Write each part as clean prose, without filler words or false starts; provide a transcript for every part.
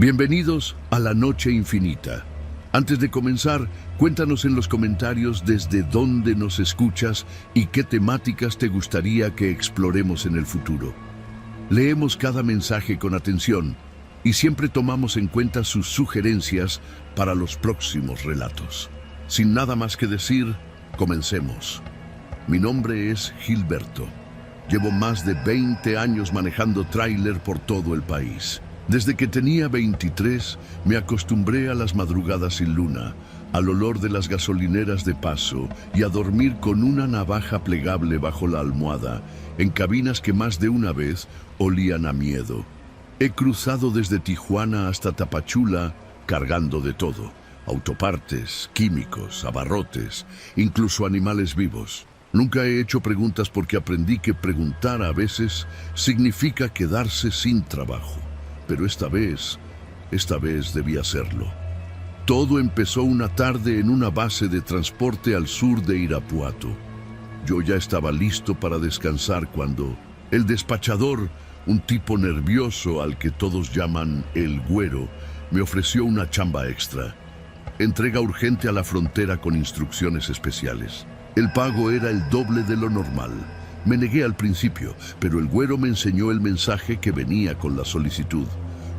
Bienvenidos a La Noche Infinita. Antes de comenzar, cuéntanos en los comentarios desde dónde nos escuchas y qué temáticas te gustaría que exploremos en el futuro. Leemos cada mensaje con atención y siempre tomamos en cuenta sus sugerencias para los próximos relatos. Sin nada más que decir, comencemos. Mi nombre es Gilberto. Llevo más de 20 años manejando tráiler por todo el país. Desde que tenía 23, me acostumbré a las madrugadas sin luna, al olor de las gasolineras de paso y a dormir con una navaja plegable bajo la almohada, en cabinas que más de una vez olían a miedo. He cruzado desde Tijuana hasta Tapachula cargando de todo: autopartes, químicos, abarrotes, incluso animales vivos. Nunca he hecho preguntas porque aprendí que preguntar a veces significa quedarse sin trabajo. Pero esta vez debía hacerlo. Todo empezó una tarde en una base de transporte al sur de Irapuato. Yo ya estaba listo para descansar cuando el despachador, un tipo nervioso al que todos llaman el Güero, me ofreció una chamba extra. Entrega urgente a la frontera con instrucciones especiales. El pago era el doble de lo normal. Me negué al principio, pero el Güero me enseñó el mensaje que venía con la solicitud.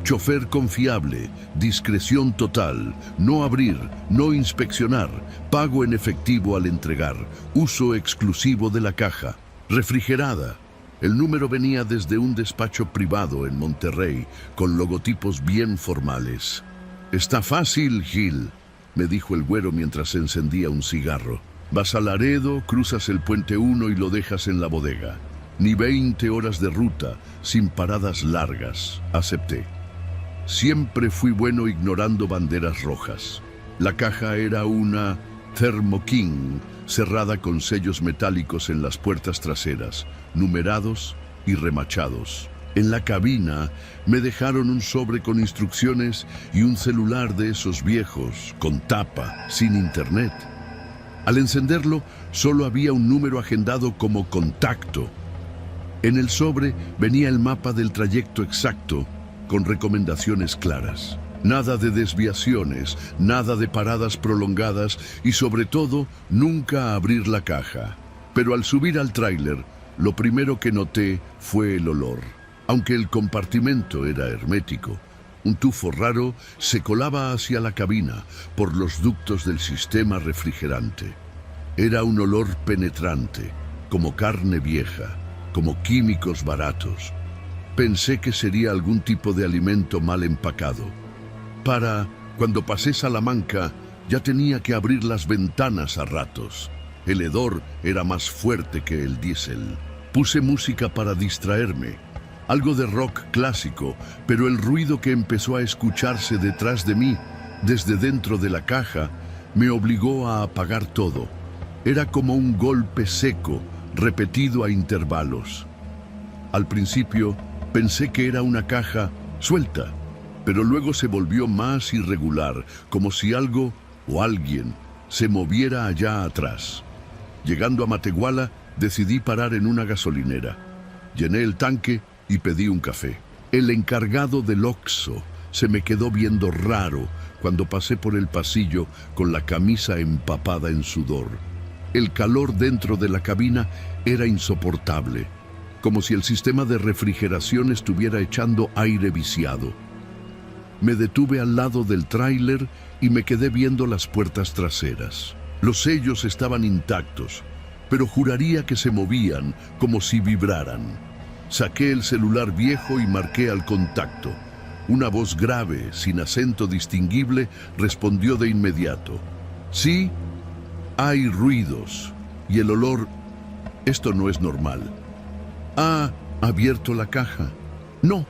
Chofer confiable, discreción total, no abrir, no inspeccionar, pago en efectivo al entregar, uso exclusivo de la caja, refrigerada. El número venía desde un despacho privado en Monterrey, con logotipos bien formales. «Está fácil, Gil», me dijo el Güero mientras encendía un cigarro. «Vas a Laredo, cruzas el Puente 1 y lo dejas en la bodega. Ni 20 horas de ruta, sin paradas largas». Acepté. Siempre fui bueno ignorando banderas rojas. La caja era una Thermo King, cerrada con sellos metálicos en las puertas traseras, numerados y remachados. En la cabina me dejaron un sobre con instrucciones y un celular de esos viejos, con tapa, sin internet. Al encenderlo, solo había un número agendado como contacto. En el sobre venía el mapa del trayecto exacto, con recomendaciones claras. Nada de desviaciones, nada de paradas prolongadas y, sobre todo, nunca abrir la caja. Pero al subir al tráiler, lo primero que noté fue el olor. Aunque el compartimento era hermético, un tufo raro se colaba hacia la cabina por los ductos del sistema refrigerante. Era un olor penetrante, como carne vieja, como químicos baratos. Pensé que sería algún tipo de alimento mal empacado. Cuando pasé Salamanca, ya tenía que abrir las ventanas a ratos. El hedor era más fuerte que el diésel. Puse música para distraerme, algo de rock clásico, pero el ruido que empezó a escucharse detrás de mí, desde dentro de la caja, me obligó a apagar todo. Era como un golpe seco, repetido a intervalos. Al principio, pensé que era una caja suelta, pero luego se volvió más irregular, como si algo o alguien se moviera allá atrás. Llegando a Matehuala, decidí parar en una gasolinera. Llené el tanque y pedí un café. El encargado del Oxxo se me quedó viendo raro cuando pasé por el pasillo con la camisa empapada en sudor. El calor dentro de la cabina era insoportable, como si el sistema de refrigeración estuviera echando aire viciado. Me detuve al lado del tráiler y me quedé viendo las puertas traseras. Los sellos estaban intactos, pero juraría que se movían como si vibraran. Saqué el celular viejo y marqué al contacto. Una voz grave, sin acento distinguible, respondió de inmediato. «Sí, hay ruidos y el olor. Esto no es normal». «¿Ha abierto la caja?» «No».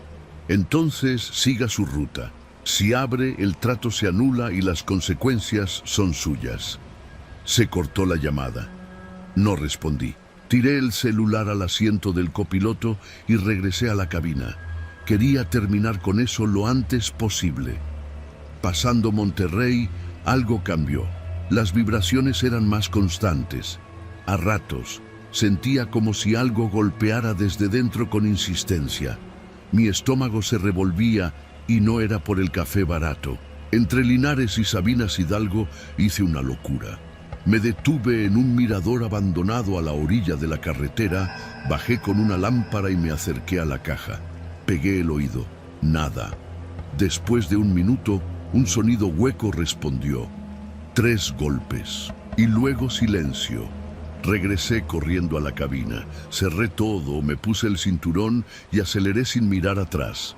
«Entonces siga su ruta. Si abre, el trato se anula y las consecuencias son suyas». Se cortó la llamada. No respondí. Tiré el celular al asiento del copiloto y regresé a la cabina. Quería terminar con eso lo antes posible. Pasando Monterrey, algo cambió. Las vibraciones eran más constantes. A ratos, sentía como si algo golpeara desde dentro con insistencia. Mi estómago se revolvía Y no era por el café barato. Entre Linares y Sabinas Hidalgo hice una locura. Me detuve en un mirador abandonado a la orilla de la carretera, bajé con una lámpara y me acerqué a la caja. Pegué el oído. Nada. Después de un minuto, un sonido hueco respondió. 3 golpes. Y luego silencio. Regresé corriendo a la cabina. Cerré todo, me puse el cinturón y aceleré sin mirar atrás.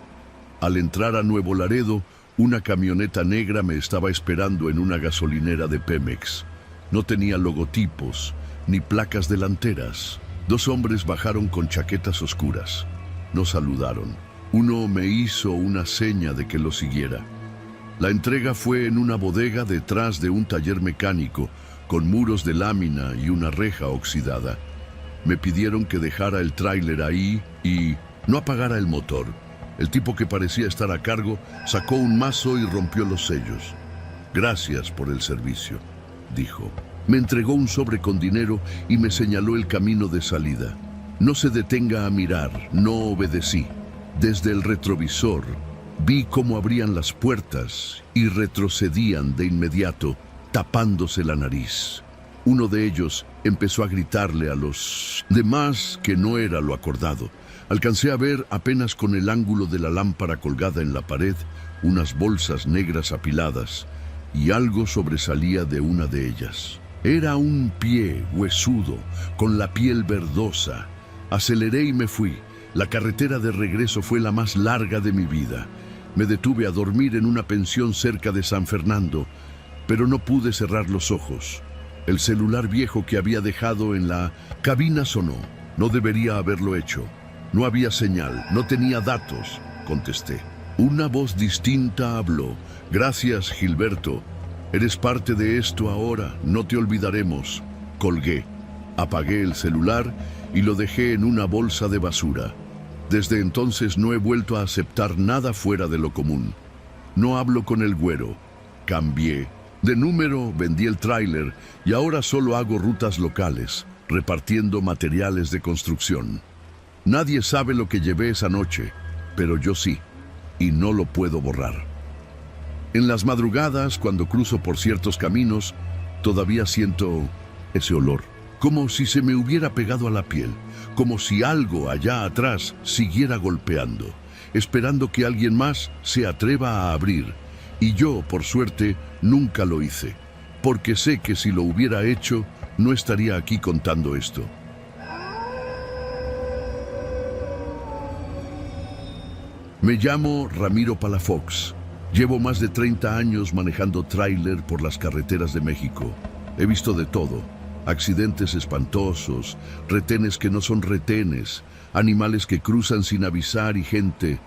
Al entrar a Nuevo Laredo, una camioneta negra me estaba esperando en una gasolinera de Pemex. No tenía logotipos, ni placas delanteras. 2 hombres bajaron con chaquetas oscuras. Nos saludaron. Uno me hizo una seña de que lo siguiera. La entrega fue en una bodega detrás de un taller mecánico, con muros de lámina y una reja oxidada. Me pidieron que dejara el tráiler ahí y no apagara el motor. El tipo que parecía estar a cargo sacó un mazo y rompió los sellos. «Gracias por el servicio», dijo. Me entregó un sobre con dinero y me señaló el camino de salida. No se detenga a mirar, no obedecí. Desde el retrovisor vi cómo abrían las puertas y retrocedían de inmediato, tapándose la nariz. Uno de ellos empezó a gritarle a los demás que no era lo acordado. Alcancé a ver, apenas con el ángulo de la lámpara colgada en la pared, unas bolsas negras apiladas, y algo sobresalía de una de ellas. Era un pie huesudo, con la piel verdosa. Aceleré y me fui. La carretera de regreso fue la más larga de mi vida. Me detuve a dormir en una pensión cerca de San Fernando, pero no pude cerrar los ojos. El celular viejo que había dejado en la cabina sonó. No debería haberlo hecho. No había señal, no tenía datos, contesté. Una voz distinta habló. «Gracias, Gilberto. Eres parte de esto ahora, no te olvidaremos». Colgué. Apagué el celular y lo dejé en una bolsa de basura. Desde entonces no he vuelto a aceptar nada fuera de lo común. No hablo con el güero. Cambié. De número vendí el tráiler y ahora solo hago rutas locales, repartiendo materiales de construcción. Nadie sabe lo que llevé esa noche, pero yo sí, y no lo puedo borrar. En las madrugadas, cuando cruzo por ciertos caminos, todavía siento ese olor, como si se me hubiera pegado a la piel, como si algo allá atrás siguiera golpeando, esperando que alguien más se atreva a abrir. Y yo, por suerte, nunca lo hice, porque sé que si lo hubiera hecho, no estaría aquí contando esto. Me llamo Ramiro Palafox. Llevo más de 30 años manejando tráiler por las carreteras de México. He visto de todo. Accidentes espantosos, retenes que no son retenes, animales que cruzan sin avisar y gente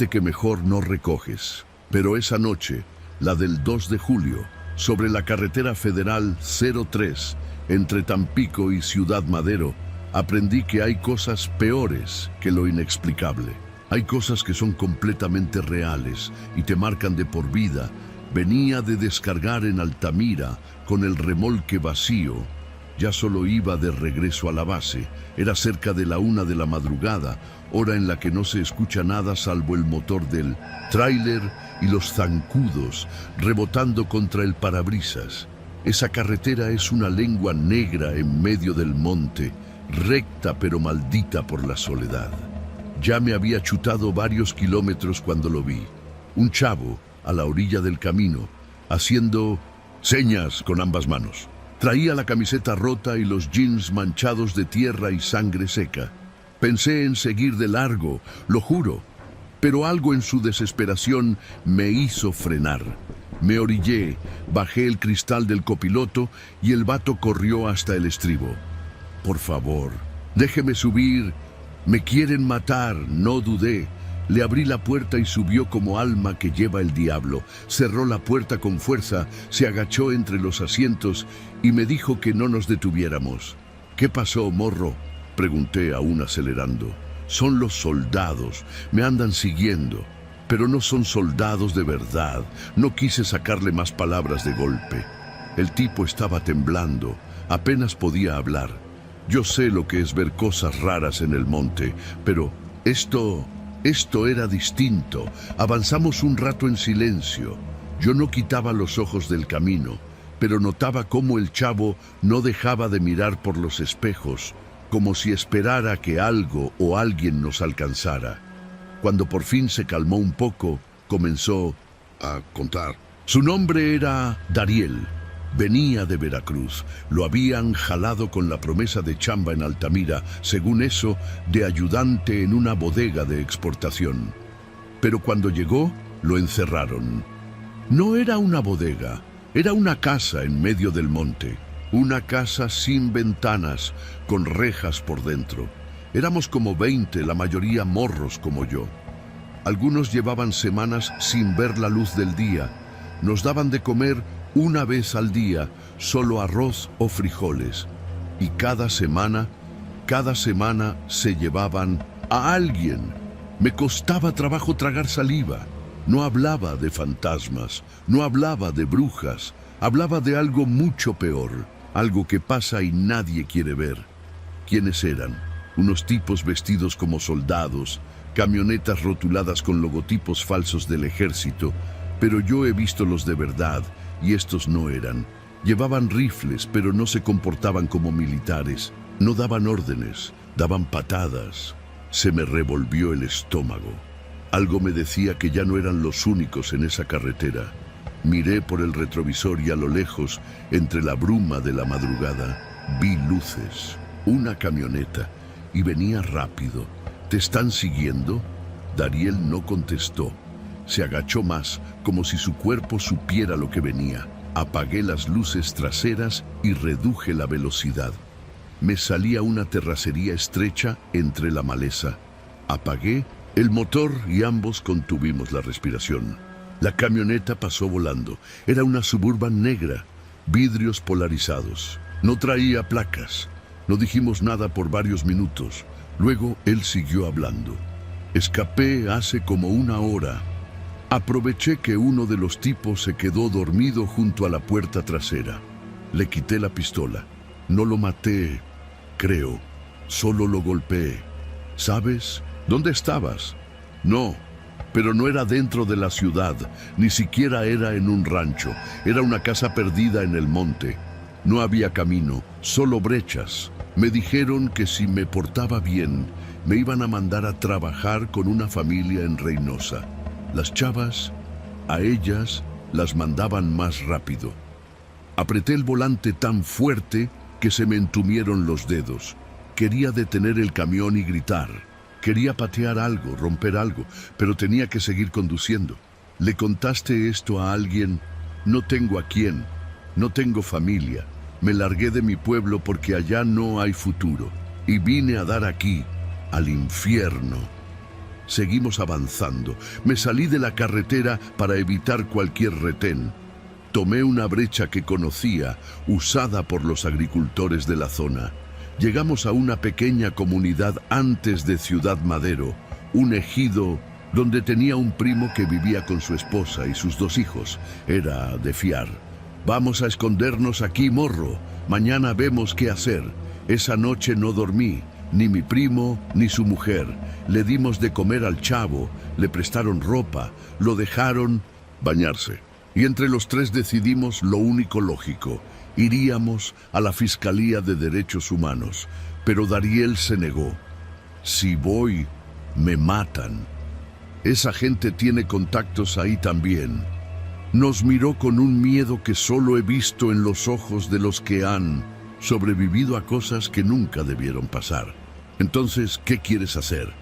que mejor no recoges. Pero esa noche, la del 2 de julio, sobre la carretera federal 03, entre Tampico y Ciudad Madero, aprendí que hay cosas peores que lo inexplicable. Hay cosas que son completamente reales y te marcan de por vida. Venía de descargar en Altamira con el remolque vacío. Ya solo iba de regreso a la base. Era cerca de la 1 de la madrugada, hora en la que no se escucha nada salvo el motor del tráiler y los zancudos rebotando contra el parabrisas. Esa carretera es una lengua negra en medio del monte, recta pero maldita por la soledad. Ya me había chutado varios kilómetros cuando lo vi. Un chavo a la orilla del camino, haciendo señas con ambas manos. Traía la camiseta rota y los jeans manchados de tierra y sangre seca. Pensé en seguir de largo, lo juro, pero algo en su desesperación me hizo frenar. Me orillé, bajé el cristal del copiloto y el vato corrió hasta el estribo. «Por favor, déjeme subir. Me quieren matar», no dudé. Le abrí la puerta y subió como alma que lleva el diablo. Cerró la puerta con fuerza, se agachó entre los asientos y me dijo que no nos detuviéramos. «¿Qué pasó, morro?», pregunté aún acelerando. «Son los soldados, me andan siguiendo». «Pero no son soldados de verdad». No quise sacarle más palabras de golpe. El tipo estaba temblando, apenas podía hablar. Yo sé lo que es ver cosas raras en el monte, pero esto Esto era distinto. Avanzamos un rato en silencio. Yo no quitaba los ojos del camino, pero notaba cómo el chavo no dejaba de mirar por los espejos, como si esperara que algo o alguien nos alcanzara. Cuando por fin se calmó un poco, comenzó a contar. Su nombre era Dariel. Venía de Veracruz. Lo habían jalado con la promesa de chamba en Altamira, según eso, de ayudante en una bodega de exportación. Pero cuando llegó, lo encerraron. No era una bodega, era una casa en medio del monte. Una casa sin ventanas, con rejas por dentro. Éramos como 20, la mayoría morros como yo. Algunos llevaban semanas sin ver la luz del día. Nos daban de comer una vez al día, solo arroz o frijoles. Y cada semana se llevaban a alguien. Me costaba trabajo tragar saliva. No hablaba de fantasmas, no hablaba de brujas, hablaba de algo mucho peor, algo que pasa y nadie quiere ver. ¿Quiénes eran? Unos tipos vestidos como soldados, camionetas rotuladas con logotipos falsos del ejército, pero yo he visto los de verdad. Y estos no eran. Llevaban rifles, pero no se comportaban como militares. No daban órdenes, daban patadas. Se me revolvió el estómago. Algo me decía que ya no eran los únicos en esa carretera. Miré por el retrovisor y a lo lejos, entre la bruma de la madrugada, vi luces. Una camioneta. Y venía rápido. ¿Te están siguiendo? Dariel no contestó. Se agachó más, como si su cuerpo supiera lo que venía. Apagué las luces traseras y reduje la velocidad. Me salía una terracería estrecha entre la maleza. Apagué el motor y ambos contuvimos la respiración. La camioneta pasó volando. Era una Suburban negra, vidrios polarizados. No traía placas. No dijimos nada por varios minutos. Luego él siguió hablando. Escapé hace como una hora. Aproveché que uno de los tipos se quedó dormido junto a la puerta trasera. Le quité la pistola. No lo maté, creo. Solo lo golpeé. ¿Sabes? ¿Dónde estabas? No, pero no era dentro de la ciudad. Ni siquiera era en un rancho. Era una casa perdida en el monte. No había camino, solo brechas. Me dijeron que si me portaba bien, me iban a mandar a trabajar con una familia en Reynosa. Las chavas, a ellas las mandaban más rápido. Apreté el volante tan fuerte que se me entumieron los dedos. Quería detener el camión y gritar. Quería patear algo, romper algo, pero tenía que seguir conduciendo. ¿Le contaste esto a alguien? No tengo a quién. No tengo familia. Me largué de mi pueblo porque allá no hay futuro. Y vine a dar aquí, al infierno. Seguimos avanzando. Me salí de la carretera para evitar cualquier retén. Tomé una brecha que conocía, usada por los agricultores de la zona. Llegamos a una pequeña comunidad antes de Ciudad Madero, un ejido donde tenía un primo que vivía con su esposa y sus 2 hijos. Era de fiar. Vamos a escondernos aquí, morro. Mañana vemos qué hacer. Esa noche no dormí. Ni mi primo, ni su mujer. Le dimos de comer al chavo, le prestaron ropa, lo dejaron bañarse. Y entre los 3 decidimos lo único lógico. Iríamos a la Fiscalía de Derechos Humanos. Pero Dariel se negó. Si voy, me matan. Esa gente tiene contactos ahí también. Nos miró con un miedo que solo he visto en los ojos de los que han sobrevivido a cosas que nunca debieron pasar. Entonces, ¿qué quieres hacer?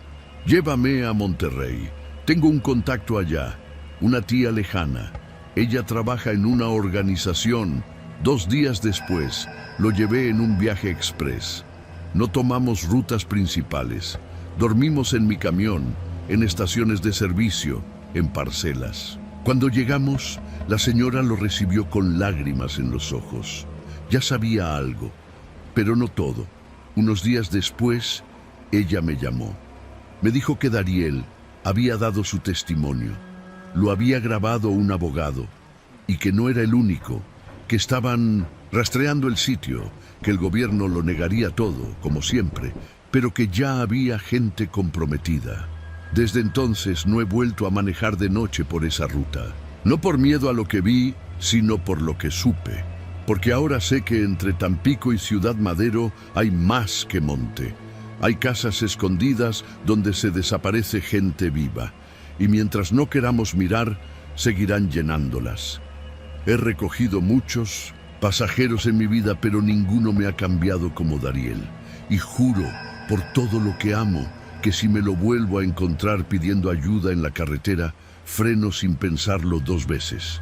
Llévame a Monterrey. Tengo un contacto allá, una tía lejana. Ella trabaja en una organización. 2 días después, lo llevé en un viaje express. No tomamos rutas principales. Dormimos en mi camión, en estaciones de servicio, en parcelas. Cuando llegamos, la señora lo recibió con lágrimas en los ojos. Ya sabía algo, pero no todo. Unos días después, ella me llamó. Me dijo que Dariel había dado su testimonio. Lo había grabado un abogado y que no era el único, que estaban rastreando el sitio, que el gobierno lo negaría todo, como siempre, pero que ya había gente comprometida. Desde entonces no he vuelto a manejar de noche por esa ruta. No por miedo a lo que vi, sino por lo que supe. Porque ahora sé que entre Tampico y Ciudad Madero hay más que monte. Hay casas escondidas donde se desaparece gente viva. Y mientras no queramos mirar, seguirán llenándolas. He recogido muchos pasajeros en mi vida, pero ninguno me ha cambiado como Dariel. Y juro, por todo lo que amo, que si me lo vuelvo a encontrar pidiendo ayuda en la carretera, freno sin pensarlo 2 veces.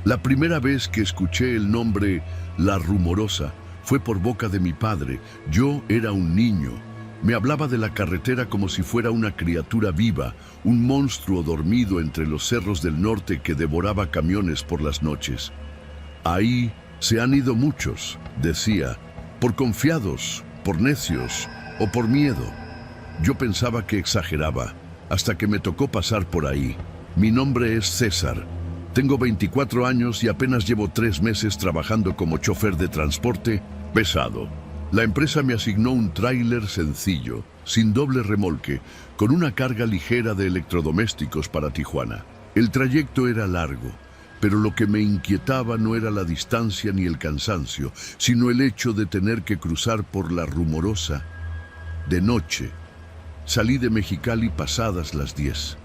La primera vez que escuché el nombre La Rumorosa fue por boca de mi padre. Yo era un niño. Me hablaba de la carretera como si fuera una criatura viva, un monstruo dormido entre los cerros del norte que devoraba camiones por las noches. Ahí se han ido muchos, decía, por confiados, por necios o por miedo. Yo pensaba que exageraba, hasta que me tocó pasar por ahí. Mi nombre es César. Tengo 24 años y apenas llevo 3 meses trabajando como chofer de transporte pesado. La empresa me asignó un tráiler sencillo, sin doble remolque, con una carga ligera de electrodomésticos para Tijuana. El trayecto era largo, pero lo que me inquietaba no era la distancia ni el cansancio, sino el hecho de tener que cruzar por La Rumorosa de noche. Salí de Mexicali pasadas las 10.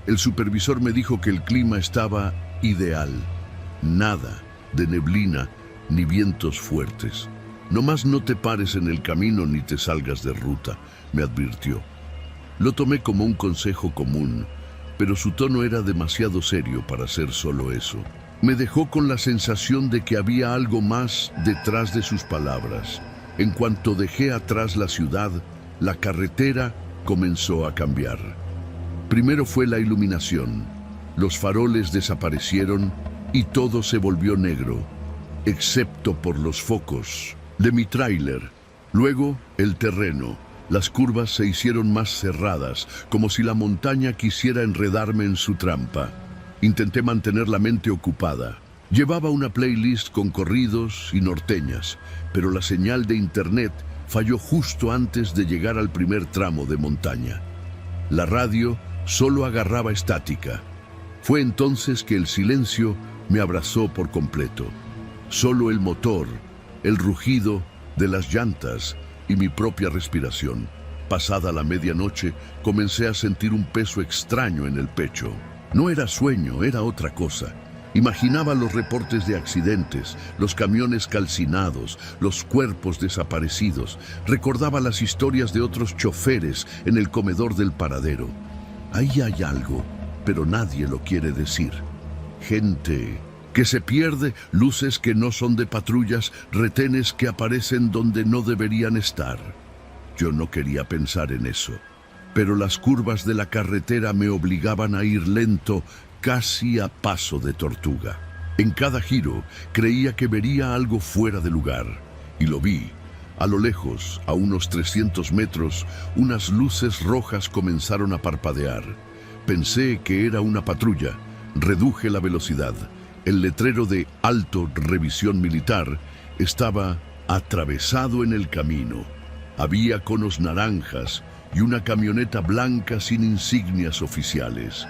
El supervisor me dijo que el clima estaba ideal. Nada de neblina ni vientos fuertes. Nomás no te pares en el camino ni te salgas de ruta, me advirtió. Lo tomé como un consejo común, pero su tono era demasiado serio para ser solo eso. Me dejó con la sensación de que había algo más detrás de sus palabras. En cuanto dejé atrás la ciudad, la carretera comenzó a cambiar. Primero fue la iluminación. Los faroles desaparecieron y todo se volvió negro, excepto por los focos de mi tráiler. Luego, el terreno. Las curvas se hicieron más cerradas, como si la montaña quisiera enredarme en su trampa. Intenté mantener la mente ocupada. Llevaba una playlist con corridos y norteñas, pero la señal de internet falló justo antes de llegar al primer tramo de montaña. La radio solo agarraba estática. Fue entonces que el silencio me abrazó por completo. Solo el motor, el rugido de las llantas y mi propia respiración. Pasada la medianoche, comencé a sentir un peso extraño en el pecho. No era sueño, era otra cosa. Imaginaba los reportes de accidentes, los camiones calcinados, los cuerpos desaparecidos. Recordaba las historias de otros choferes en el comedor del paradero. Ahí hay algo, pero nadie lo quiere decir. Gente que se pierde, luces que no son de patrullas, retenes que aparecen donde no deberían estar. Yo no quería pensar en eso, pero las curvas de la carretera me obligaban a ir lento, casi a paso de tortuga. En cada giro creía que vería algo fuera de lugar, y lo vi. A lo lejos, a unos 300 metros, unas luces rojas comenzaron a parpadear. Pensé que era una patrulla. Reduje la velocidad. El letrero de Alto Revisión Militar estaba atravesado en el camino. Había conos naranjas y una camioneta blanca sin insignias oficiales.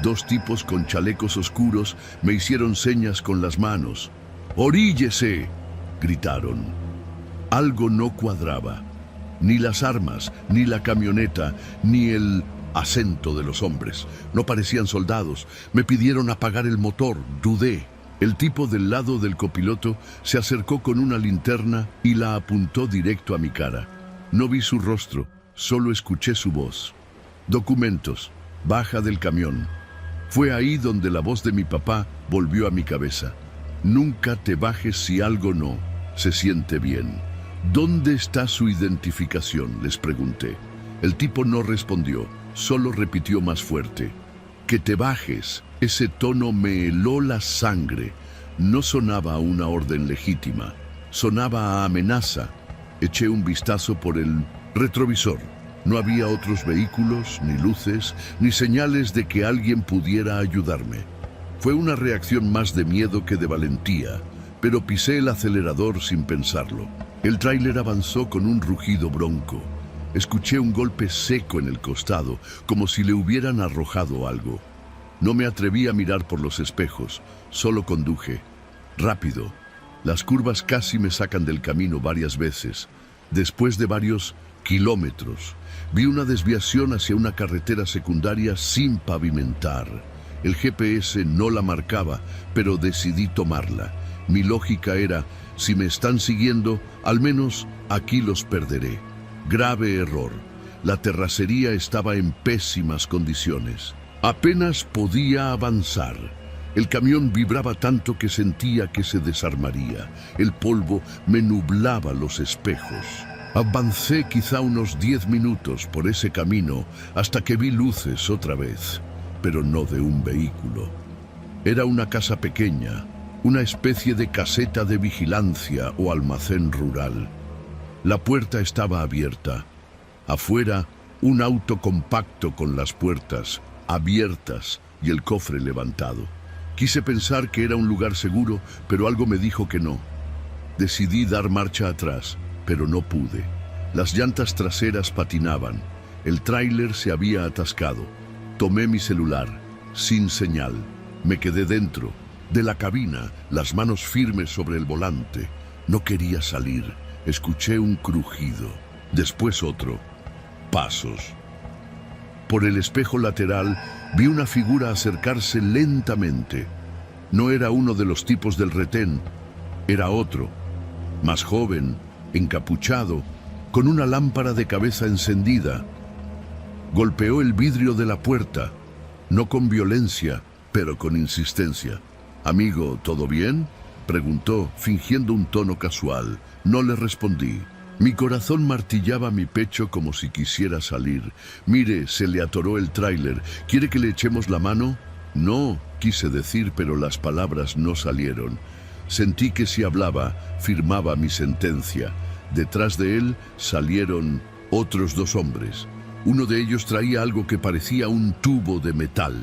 2 tipos con chalecos oscuros me hicieron señas con las manos. ¡Oríllese!, gritaron. Algo no cuadraba. Ni las armas, ni la camioneta, ni el acento de los hombres. No parecían soldados. Me pidieron apagar el motor. Dudé. El tipo del lado del copiloto se acercó con una linterna y la apuntó directo a mi cara. No vi su rostro, solo escuché su voz. Documentos. Baja del camión. Fue ahí donde la voz de mi papá volvió a mi cabeza. Nunca te bajes si algo no se siente bien. ¿Dónde está su identificación?, les pregunté. El tipo no respondió, solo repitió más fuerte. Que te bajes. Ese tono me heló la sangre. No sonaba a una orden legítima, sonaba a amenaza. Eché un vistazo por el retrovisor. No había otros vehículos, ni luces, ni señales de que alguien pudiera ayudarme. Fue una reacción más de miedo que de valentía, pero pisé el acelerador sin pensarlo. El tráiler avanzó con un rugido bronco. Escuché un golpe seco en el costado, como si le hubieran arrojado algo. No me atreví a mirar por los espejos, solo conduje. Rápido. Las curvas casi me sacan del camino varias veces. Después de varios kilómetros, vi una desviación hacia una carretera secundaria sin pavimentar. El GPS no la marcaba, pero decidí tomarla. Mi lógica era, si me están siguiendo, al menos aquí los perderé. Grave error. La terracería estaba en pésimas condiciones. Apenas podía avanzar. El camión vibraba tanto que sentía que se desarmaría. El polvo me nublaba los espejos. Avancé quizá unos 10 minutos por ese camino hasta que vi luces otra vez, pero no de un vehículo. Era una casa pequeña, una especie de caseta de vigilancia o almacén rural. La puerta estaba abierta. Afuera, un auto compacto con las puertas abiertas y el cofre levantado. Quise pensar que era un lugar seguro, pero algo me dijo que no. Decidí dar marcha atrás, pero no pude. Las llantas traseras patinaban. El tráiler se había atascado. Tomé mi celular, sin señal. Me quedé dentro, de la cabina, las manos firmes sobre el volante. No quería salir. Escuché un crujido, después otro. Pasos. Por el espejo lateral vi una figura acercarse lentamente. No era uno de los tipos del retén, era otro, más joven, encapuchado, con una lámpara de cabeza encendida. Golpeó el vidrio de la puerta, no con violencia, pero con insistencia. «Amigo, ¿todo bien?», preguntó, fingiendo un tono casual. No le respondí. Mi corazón martillaba mi pecho como si quisiera salir. «Mire, se le atoró el tráiler. ¿Quiere que le echemos la mano?». «No», quise decir, pero las palabras no salieron. Sentí que si hablaba, firmaba mi sentencia. Detrás de él salieron otros 2 hombres. Uno de ellos traía algo que parecía un tubo de metal.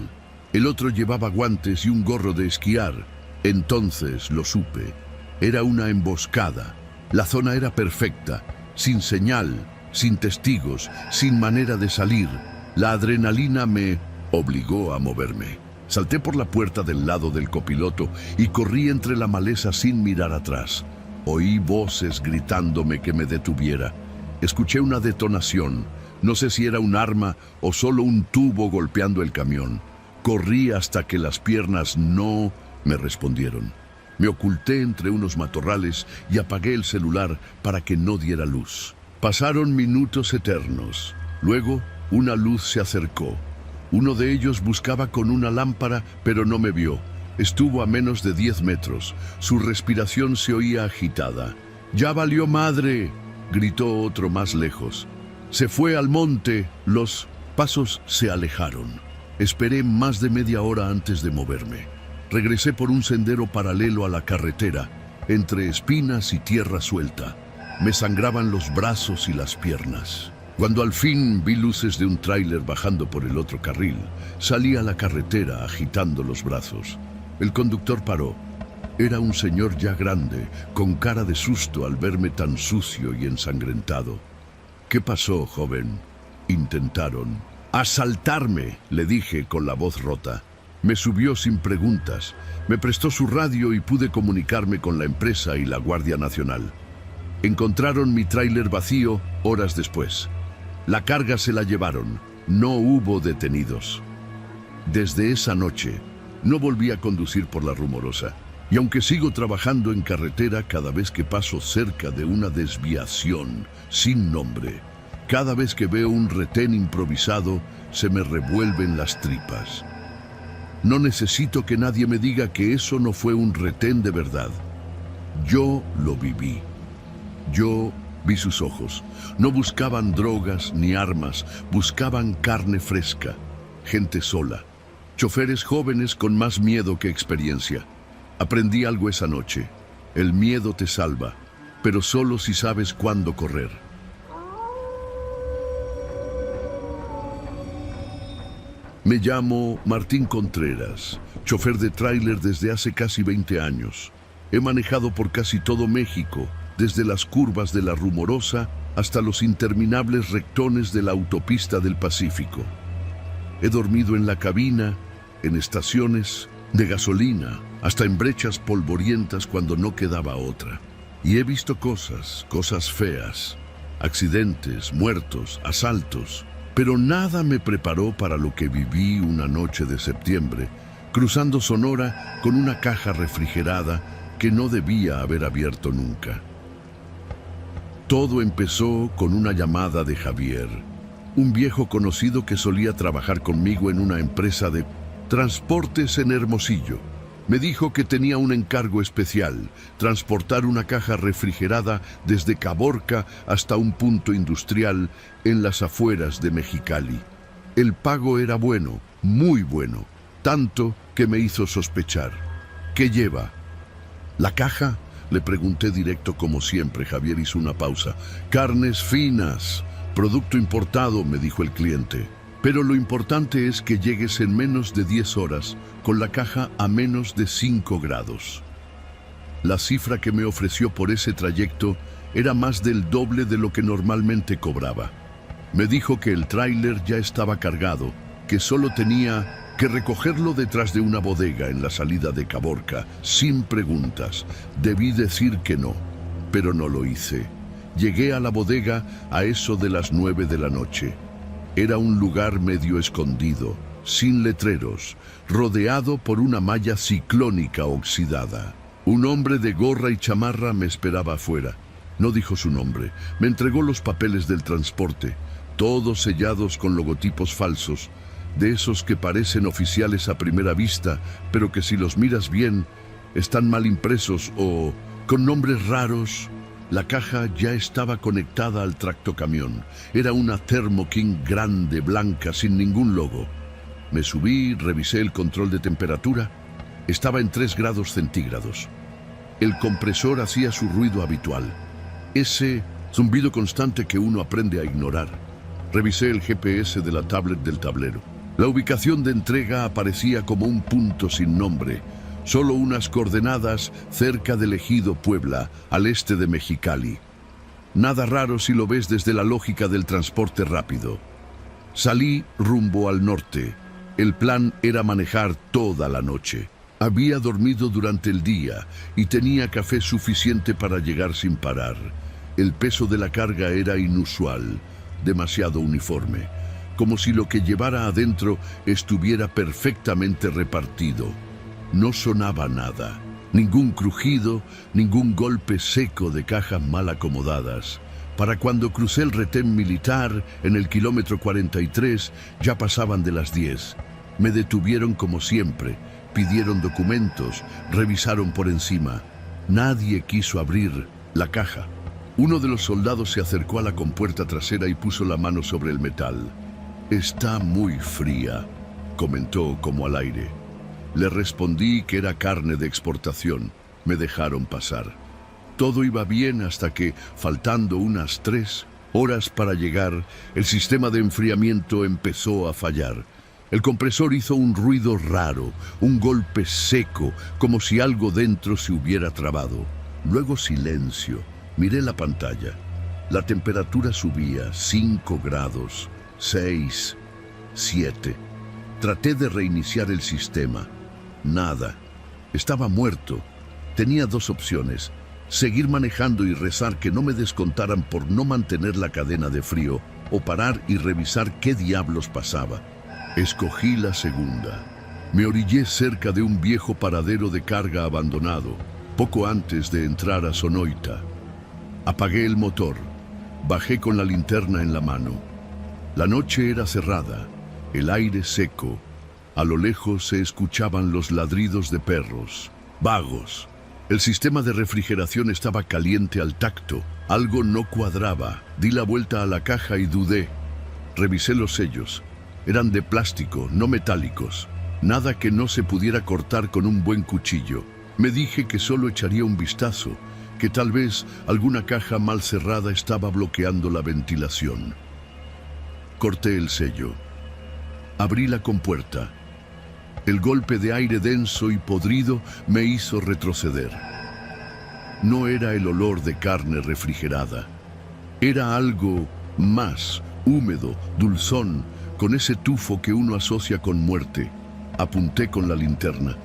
El otro llevaba guantes y un gorro de esquiar. Entonces lo supe. Era una emboscada. La zona era perfecta, sin señal, sin testigos, sin manera de salir. La adrenalina me obligó a moverme. Salté por la puerta del lado del copiloto y corrí entre la maleza sin mirar atrás. Oí voces gritándome que me detuviera. Escuché una detonación. No sé si era un arma o solo un tubo golpeando el camión. Corrí hasta que las piernas no me respondieron. Me oculté entre unos matorrales y apagué el celular para que no diera luz. Pasaron minutos eternos. Luego, una luz se acercó. Uno de ellos buscaba con una lámpara, pero no me vio. Estuvo a menos de 10 metros. Su respiración se oía agitada. «¡Ya valió madre!», gritó otro más lejos. «Se fue al monte». Los pasos se alejaron. Esperé más de media hora antes de moverme. Regresé por un sendero paralelo a la carretera, entre espinas y tierra suelta. Me sangraban los brazos y las piernas. Cuando al fin vi luces de un tráiler bajando por el otro carril, salí a la carretera agitando los brazos. El conductor paró. Era un señor ya grande, con cara de susto al verme tan sucio y ensangrentado. «¿Qué pasó, joven?», intentaron. «Asaltarme», le dije con la voz rota. Me subió sin preguntas. Me prestó su radio y pude comunicarme con la empresa y la Guardia Nacional. Encontraron mi tráiler vacío horas después. La carga se la llevaron. No hubo detenidos. Desde esa noche, no volví a conducir por la Rumorosa. Y aunque sigo trabajando en carretera cada vez que paso cerca de una desviación sin nombre, cada vez que veo un retén improvisado, se me revuelven las tripas. No necesito que nadie me diga que eso no fue un retén de verdad. Yo lo viví. Yo vi sus ojos. No buscaban drogas ni armas, buscaban carne fresca, gente sola, choferes jóvenes con más miedo que experiencia. Aprendí algo esa noche. El miedo te salva, pero solo si sabes cuándo correr. Me llamo Martín Contreras, chofer de tráiler desde hace casi 20 años. He manejado por casi todo México, desde las curvas de la Rumorosa hasta los interminables rectones de la autopista del Pacífico. He dormido en la cabina, en estaciones de gasolina, hasta en brechas polvorientas cuando no quedaba otra. Y he visto cosas feas, accidentes, muertos, asaltos, pero nada me preparó para lo que viví una noche de septiembre, cruzando Sonora con una caja refrigerada que no debía haber abierto nunca. Todo empezó con una llamada de Javier, un viejo conocido que solía trabajar conmigo en una empresa de transportes en Hermosillo. Me dijo que tenía un encargo especial, transportar una caja refrigerada desde Caborca hasta un punto industrial en las afueras de Mexicali. El pago era bueno, muy bueno, tanto que me hizo sospechar. ¿Qué lleva? ¿La caja? Le pregunté directo como siempre. Javier hizo una pausa. Carnes finas, producto importado, me dijo el cliente. Pero lo importante es que llegues en menos de 10 horas con la caja a menos de 5 grados. La cifra que me ofreció por ese trayecto era más del doble de lo que normalmente cobraba. Me dijo que el tráiler ya estaba cargado, que solo tenía que recogerlo detrás de una bodega en la salida de Caborca, sin preguntas. Debí decir que no, pero no lo hice. Llegué a la bodega a eso de las 9 de la noche. Era un lugar medio escondido, sin letreros, rodeado por una malla ciclónica oxidada. Un hombre de gorra y chamarra me esperaba afuera. No dijo su nombre. Me entregó los papeles del transporte, todos sellados con logotipos falsos, de esos que parecen oficiales a primera vista, pero que si los miras bien, están mal impresos o con nombres raros. La caja ya estaba conectada al tractocamión. Era una Thermo King grande, blanca, sin ningún logo. Me subí, revisé el control de temperatura. Estaba en 3 grados centígrados. El compresor hacía su ruido habitual, ese zumbido constante que uno aprende a ignorar. Revisé el GPS de la tablet del tablero. La ubicación de entrega aparecía como un punto sin nombre, solo unas coordenadas cerca del ejido Puebla, al este de Mexicali. Nada raro si lo ves desde la lógica del transporte rápido. Salí rumbo al norte. El plan era manejar toda la noche. Había dormido durante el día y tenía café suficiente para llegar sin parar. El peso de la carga era inusual, demasiado uniforme, como si lo que llevara adentro estuviera perfectamente repartido. No sonaba nada, ningún crujido, ningún golpe seco de cajas mal acomodadas. Para cuando crucé el retén militar en el kilómetro 43, ya pasaban de las 10. Me detuvieron como siempre, pidieron documentos, revisaron por encima. Nadie quiso abrir la caja. Uno de los soldados se acercó a la compuerta trasera y puso la mano sobre el metal. «Está muy fría», comentó como al aire. Le respondí que era carne de exportación. Me dejaron pasar. Todo iba bien hasta que, faltando unas 3 horas para llegar, el sistema de enfriamiento empezó a fallar. El compresor hizo un ruido raro, un golpe seco, como si algo dentro se hubiera trabado. Luego silencio. Miré la pantalla. La temperatura subía 5 grados, 6, 7. Traté de reiniciar el sistema. Nada. Estaba muerto. Tenía 2 opciones: seguir manejando y rezar que no me descontaran por no mantener la cadena de frío, o parar y revisar qué diablos pasaba. Escogí la segunda. Me orillé cerca de un viejo paradero de carga abandonado, poco antes de entrar a Sonoita. Apagué el motor. Bajé con la linterna en la mano. La noche era cerrada, el aire seco. A lo lejos se escuchaban los ladridos de perros, vagos. El sistema de refrigeración estaba caliente al tacto. Algo no cuadraba. Di la vuelta a la caja y dudé. Revisé los sellos. Eran de plástico, no metálicos. Nada que no se pudiera cortar con un buen cuchillo. Me dije que solo echaría un vistazo, que tal vez alguna caja mal cerrada estaba bloqueando la ventilación. Corté el sello. Abrí la compuerta. El golpe de aire denso y podrido me hizo retroceder. no era el olor de carne refrigerada. Era algo más, húmedo, dulzón, con ese tufo que uno asocia con muerte. Apunté con la linterna.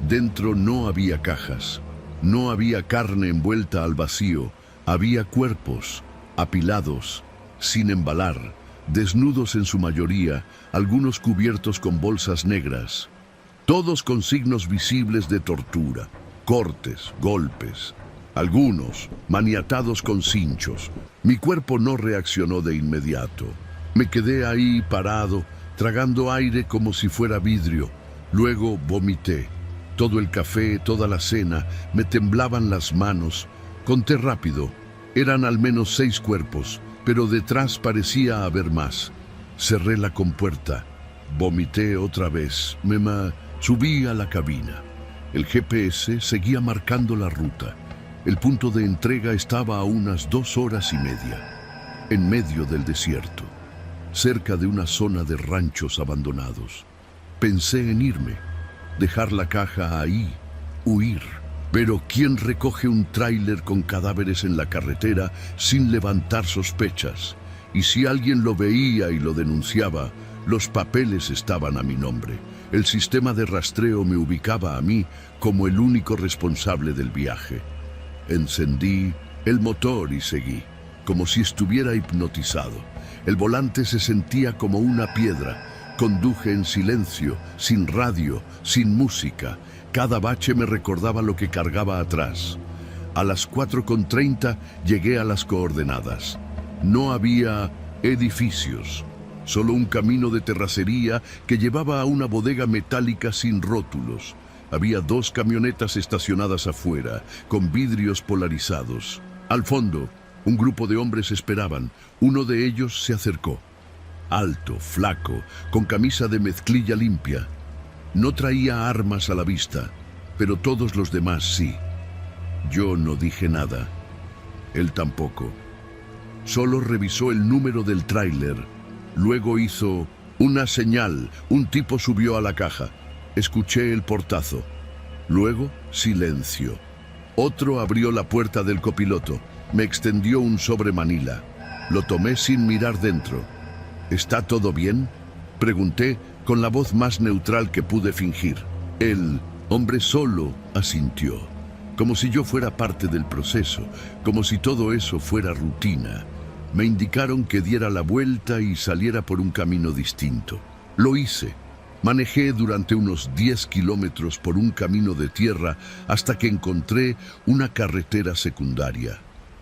Dentro no había cajas. No había carne envuelta al vacío. Había cuerpos, apilados, sin embalar, desnudos en su mayoría, algunos cubiertos con bolsas negras. Todos con signos visibles de tortura, cortes, golpes. Algunos maniatados con cinchos. Mi cuerpo no reaccionó de inmediato. Me quedé ahí parado, tragando aire como si fuera vidrio. Luego vomité. Todo el café, toda la cena, me temblaban las manos. Conté rápido. Eran al menos 6 cuerpos, pero detrás parecía haber más. Cerré la compuerta. Vomité otra vez. Subí a la cabina. El GPS seguía marcando la ruta. El punto de entrega estaba a unas 2 horas y media, en medio del desierto, cerca de una zona de ranchos abandonados. Pensé en irme, dejar la caja ahí, huir. Pero ¿quién recoge un tráiler con cadáveres en la carretera sin levantar sospechas? Y si alguien lo veía y lo denunciaba, los papeles estaban a mi nombre. El sistema de rastreo me ubicaba a mí como el único responsable del viaje. Encendí el motor y seguí, como si estuviera hipnotizado. El volante se sentía como una piedra. Conduje en silencio, sin radio, sin música. Cada bache me recordaba lo que cargaba atrás. A las 4:30 llegué a las coordenadas. No había edificios, solo un camino de terracería que llevaba a una bodega metálica sin rótulos. Había 2 camionetas estacionadas afuera, con vidrios polarizados. Al fondo, un grupo de hombres esperaban. Uno de ellos se acercó. Alto, flaco, con camisa de mezclilla limpia. No traía armas a la vista, pero todos los demás sí. Yo no dije nada. Él tampoco. Solo revisó el número del tráiler. Luego hizo una señal. Un tipo subió a la caja. Escuché el portazo. Luego, silencio. Otro abrió la puerta del copiloto. Me extendió un sobre Manila. Lo tomé sin mirar dentro. ¿Está todo bien?, pregunté con la voz más neutral que pude fingir. El hombre solo asintió, como si yo fuera parte del proceso, como si todo eso fuera rutina. Me indicaron que diera la vuelta y saliera por un camino distinto. Lo hice. Manejé durante unos 10 kilómetros por un camino de tierra hasta que encontré una carretera secundaria.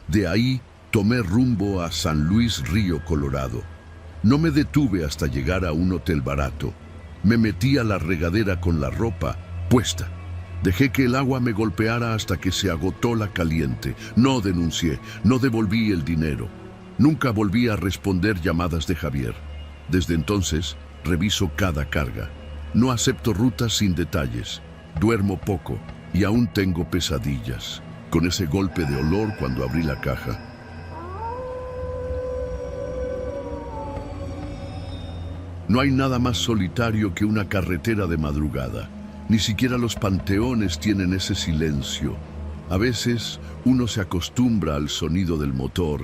De ahí tomé rumbo a San Luis Río Colorado. No me detuve hasta llegar a un hotel barato. Me metí a la regadera con la ropa puesta. Dejé que el agua me golpeara hasta que se agotó la caliente. No denuncié, no devolví el dinero. Nunca volví a responder llamadas de Javier. Desde entonces, reviso cada carga. No acepto rutas sin detalles. Duermo poco y aún tengo pesadillas con ese golpe de olor cuando abrí la caja. No hay nada más solitario que una carretera de madrugada. Ni siquiera los panteones tienen ese silencio. A veces uno se acostumbra al sonido del motor,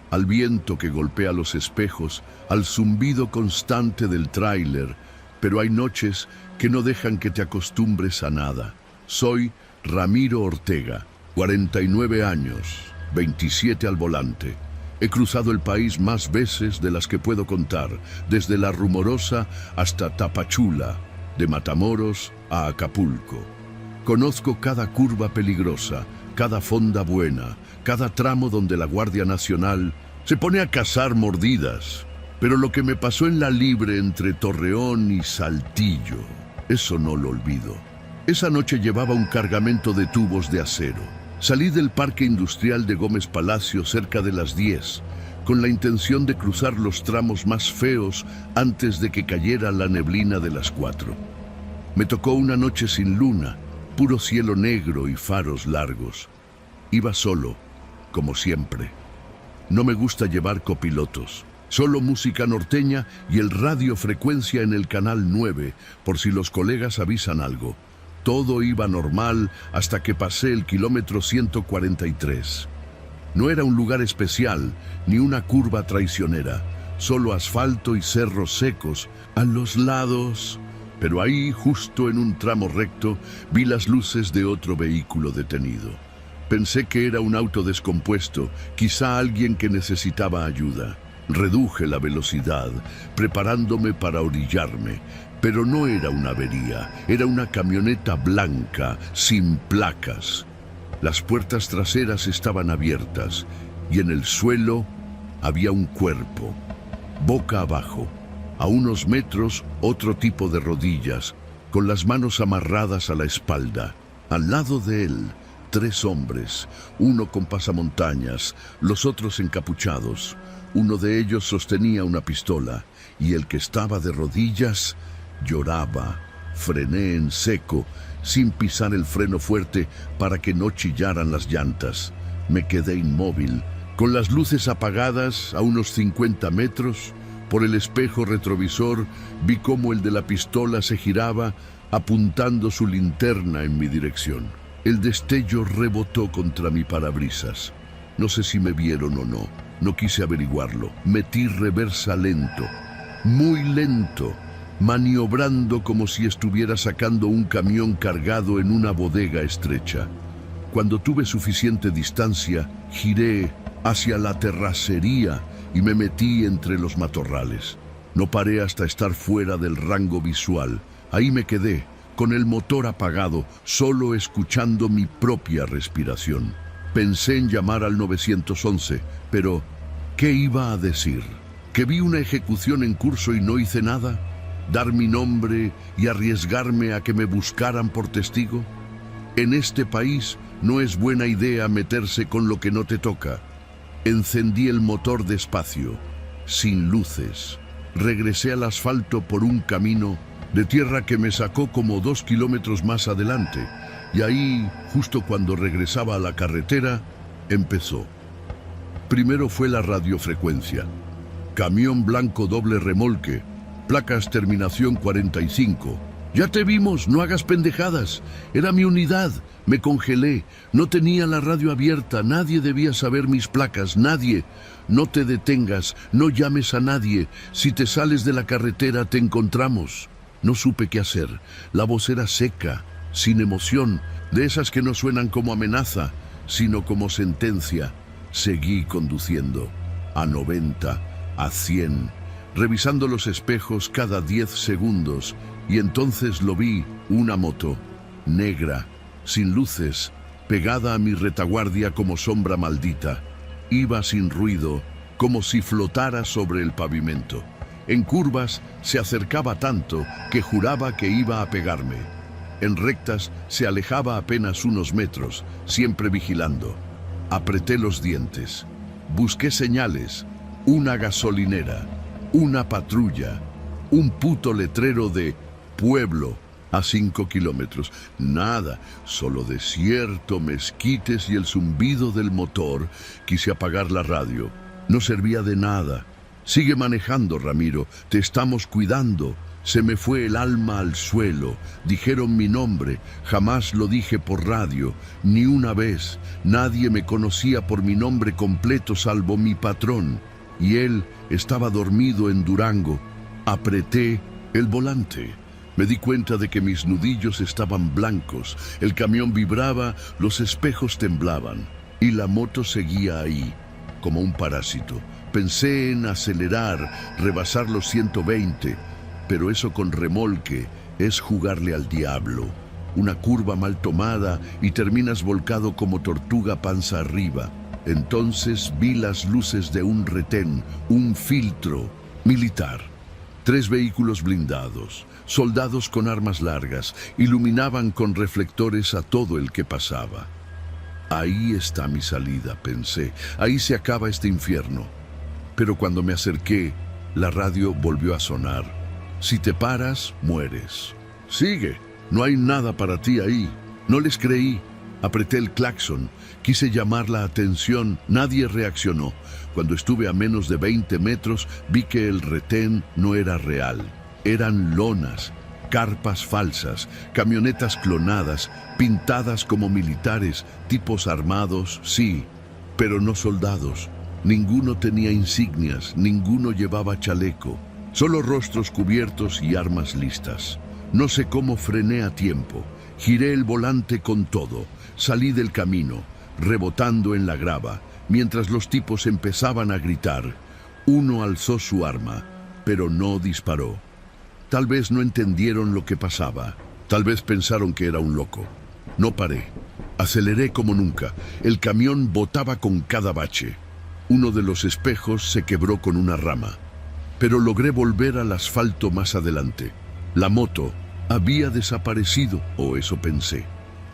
al viento que golpea los espejos, al zumbido constante del tráiler, pero hay noches que no dejan que te acostumbres a nada. Soy Ramiro Ortega, 49 años, 27 al volante. He cruzado el país más veces de las que puedo contar, desde La Rumorosa hasta Tapachula, de Matamoros a Acapulco. Conozco cada curva peligrosa, cada fonda buena, cada tramo donde la Guardia Nacional se pone a cazar mordidas. Pero lo que me pasó en la Libre entre Torreón y Saltillo, eso no lo olvido. Esa noche llevaba un cargamento de tubos de acero. Salí del Parque Industrial de Gómez Palacio cerca de las 10, con la intención de cruzar los tramos más feos antes de que cayera la neblina de las 4. Me tocó una noche sin luna, puro cielo negro y faros largos. Iba solo, como siempre. No me gusta llevar copilotos. Solo música norteña y el radio frecuencia en el canal 9, por si los colegas avisan algo. Todo iba normal hasta que pasé el kilómetro 143. No era un lugar especial, ni una curva traicionera, solo asfalto y cerros secos a los lados. Pero ahí, justo en un tramo recto, vi las luces de otro vehículo detenido. Pensé que era un auto descompuesto, quizá alguien que necesitaba ayuda. Reduje la velocidad, preparándome para orillarme, pero no era una avería, era una camioneta blanca, sin placas. Las puertas traseras estaban abiertas y en el suelo había un cuerpo, boca abajo. A unos metros, otro tipo de rodillas, con las manos amarradas a la espalda. Al lado de él, 3 hombres, uno con pasamontañas, los otros encapuchados. Uno de ellos sostenía una pistola y el que estaba de rodillas lloraba. Frené en seco, sin pisar el freno fuerte para que no chillaran las llantas. Me quedé inmóvil, con las luces apagadas a unos 50 metros. Por el espejo retrovisor vi cómo el de la pistola se giraba, apuntando su linterna en mi dirección. El destello rebotó contra mi parabrisas. No sé si me vieron o no. No quise averiguarlo. Metí reversa lento, muy lento, maniobrando como si estuviera sacando un camión cargado en una bodega estrecha. Cuando tuve suficiente distancia, giré hacia la terracería y me metí entre los matorrales. No paré hasta estar fuera del rango visual. Ahí me quedé, con el motor apagado, solo escuchando mi propia respiración. Pensé en llamar al 911, pero ¿qué iba a decir? ¿Que vi una ejecución en curso y no hice nada? ¿Dar mi nombre y arriesgarme a que me buscaran por testigo? En este país no es buena idea meterse con lo que no te toca. Encendí el motor despacio, sin luces. Regresé al asfalto por un camino de tierra que me sacó como 2 kilómetros más adelante. Y ahí, justo cuando regresaba a la carretera, empezó. Primero fue la radiofrecuencia. Camión blanco doble remolque, placas terminación 45. Ya te vimos, no hagas pendejadas. Era mi unidad. Me congelé. No tenía la radio abierta. Nadie debía saber mis placas. Nadie. No te detengas. No llames a nadie. Si te sales de la carretera, te encontramos. No supe qué hacer. La voz era seca, sin emoción, de esas que no suenan como amenaza, sino como sentencia. Seguí conduciendo. A 90, a 100, revisando los espejos cada 10 segundos. Y entonces lo vi, una moto, negra, sin luces, pegada a mi retaguardia como sombra maldita. Iba sin ruido, como si flotara sobre el pavimento. En curvas se acercaba tanto que juraba que iba a pegarme. En rectas se alejaba apenas unos metros, siempre vigilando. Apreté los dientes. Busqué señales, una gasolinera, una patrulla, un puto letrero de pueblo a 5 kilómetros. Nada, solo desierto, mezquites y el zumbido del motor. Quise apagar la radio. No servía de nada. Sigue manejando, Ramiro, te estamos cuidando. Se me fue el alma al suelo. Dijeron mi nombre, jamás lo dije por radio, ni una vez. Nadie me conocía por mi nombre completo salvo mi patrón. Y él estaba dormido en Durango. Apreté el volante. Me di cuenta de que mis nudillos estaban blancos, el camión vibraba, los espejos temblaban, y la moto seguía ahí, como un parásito. Pensé en acelerar, rebasar los 120, pero eso con remolque es jugarle al diablo. Una curva mal tomada y terminas volcado como tortuga panza arriba. Entonces vi las luces de un retén, un filtro militar. 3 vehículos blindados, soldados con armas largas, iluminaban con reflectores a todo el que pasaba. Ahí está mi salida, pensé. Ahí se acaba este infierno. Pero cuando me acerqué, la radio volvió a sonar. Si te paras, mueres. Sigue, no hay nada para ti ahí. No les creí. Apreté el claxon. Quise llamar la atención. Nadie reaccionó. Cuando estuve a menos de 20 metros, vi que el retén no era real. Eran lonas, carpas falsas, camionetas clonadas, pintadas como militares, tipos armados, sí, pero no soldados. Ninguno tenía insignias, ninguno llevaba chaleco, solo rostros cubiertos y armas listas. No sé cómo frené a tiempo, giré el volante con todo, salí del camino, rebotando en la grava, mientras los tipos empezaban a gritar. Uno alzó su arma, pero no disparó. Tal vez no entendieron lo que pasaba, tal vez pensaron que era un loco. No paré, aceleré como nunca, el camión botaba con cada bache. Uno de los espejos se quebró con una rama, pero logré volver al asfalto más adelante. La moto había desaparecido, o eso pensé.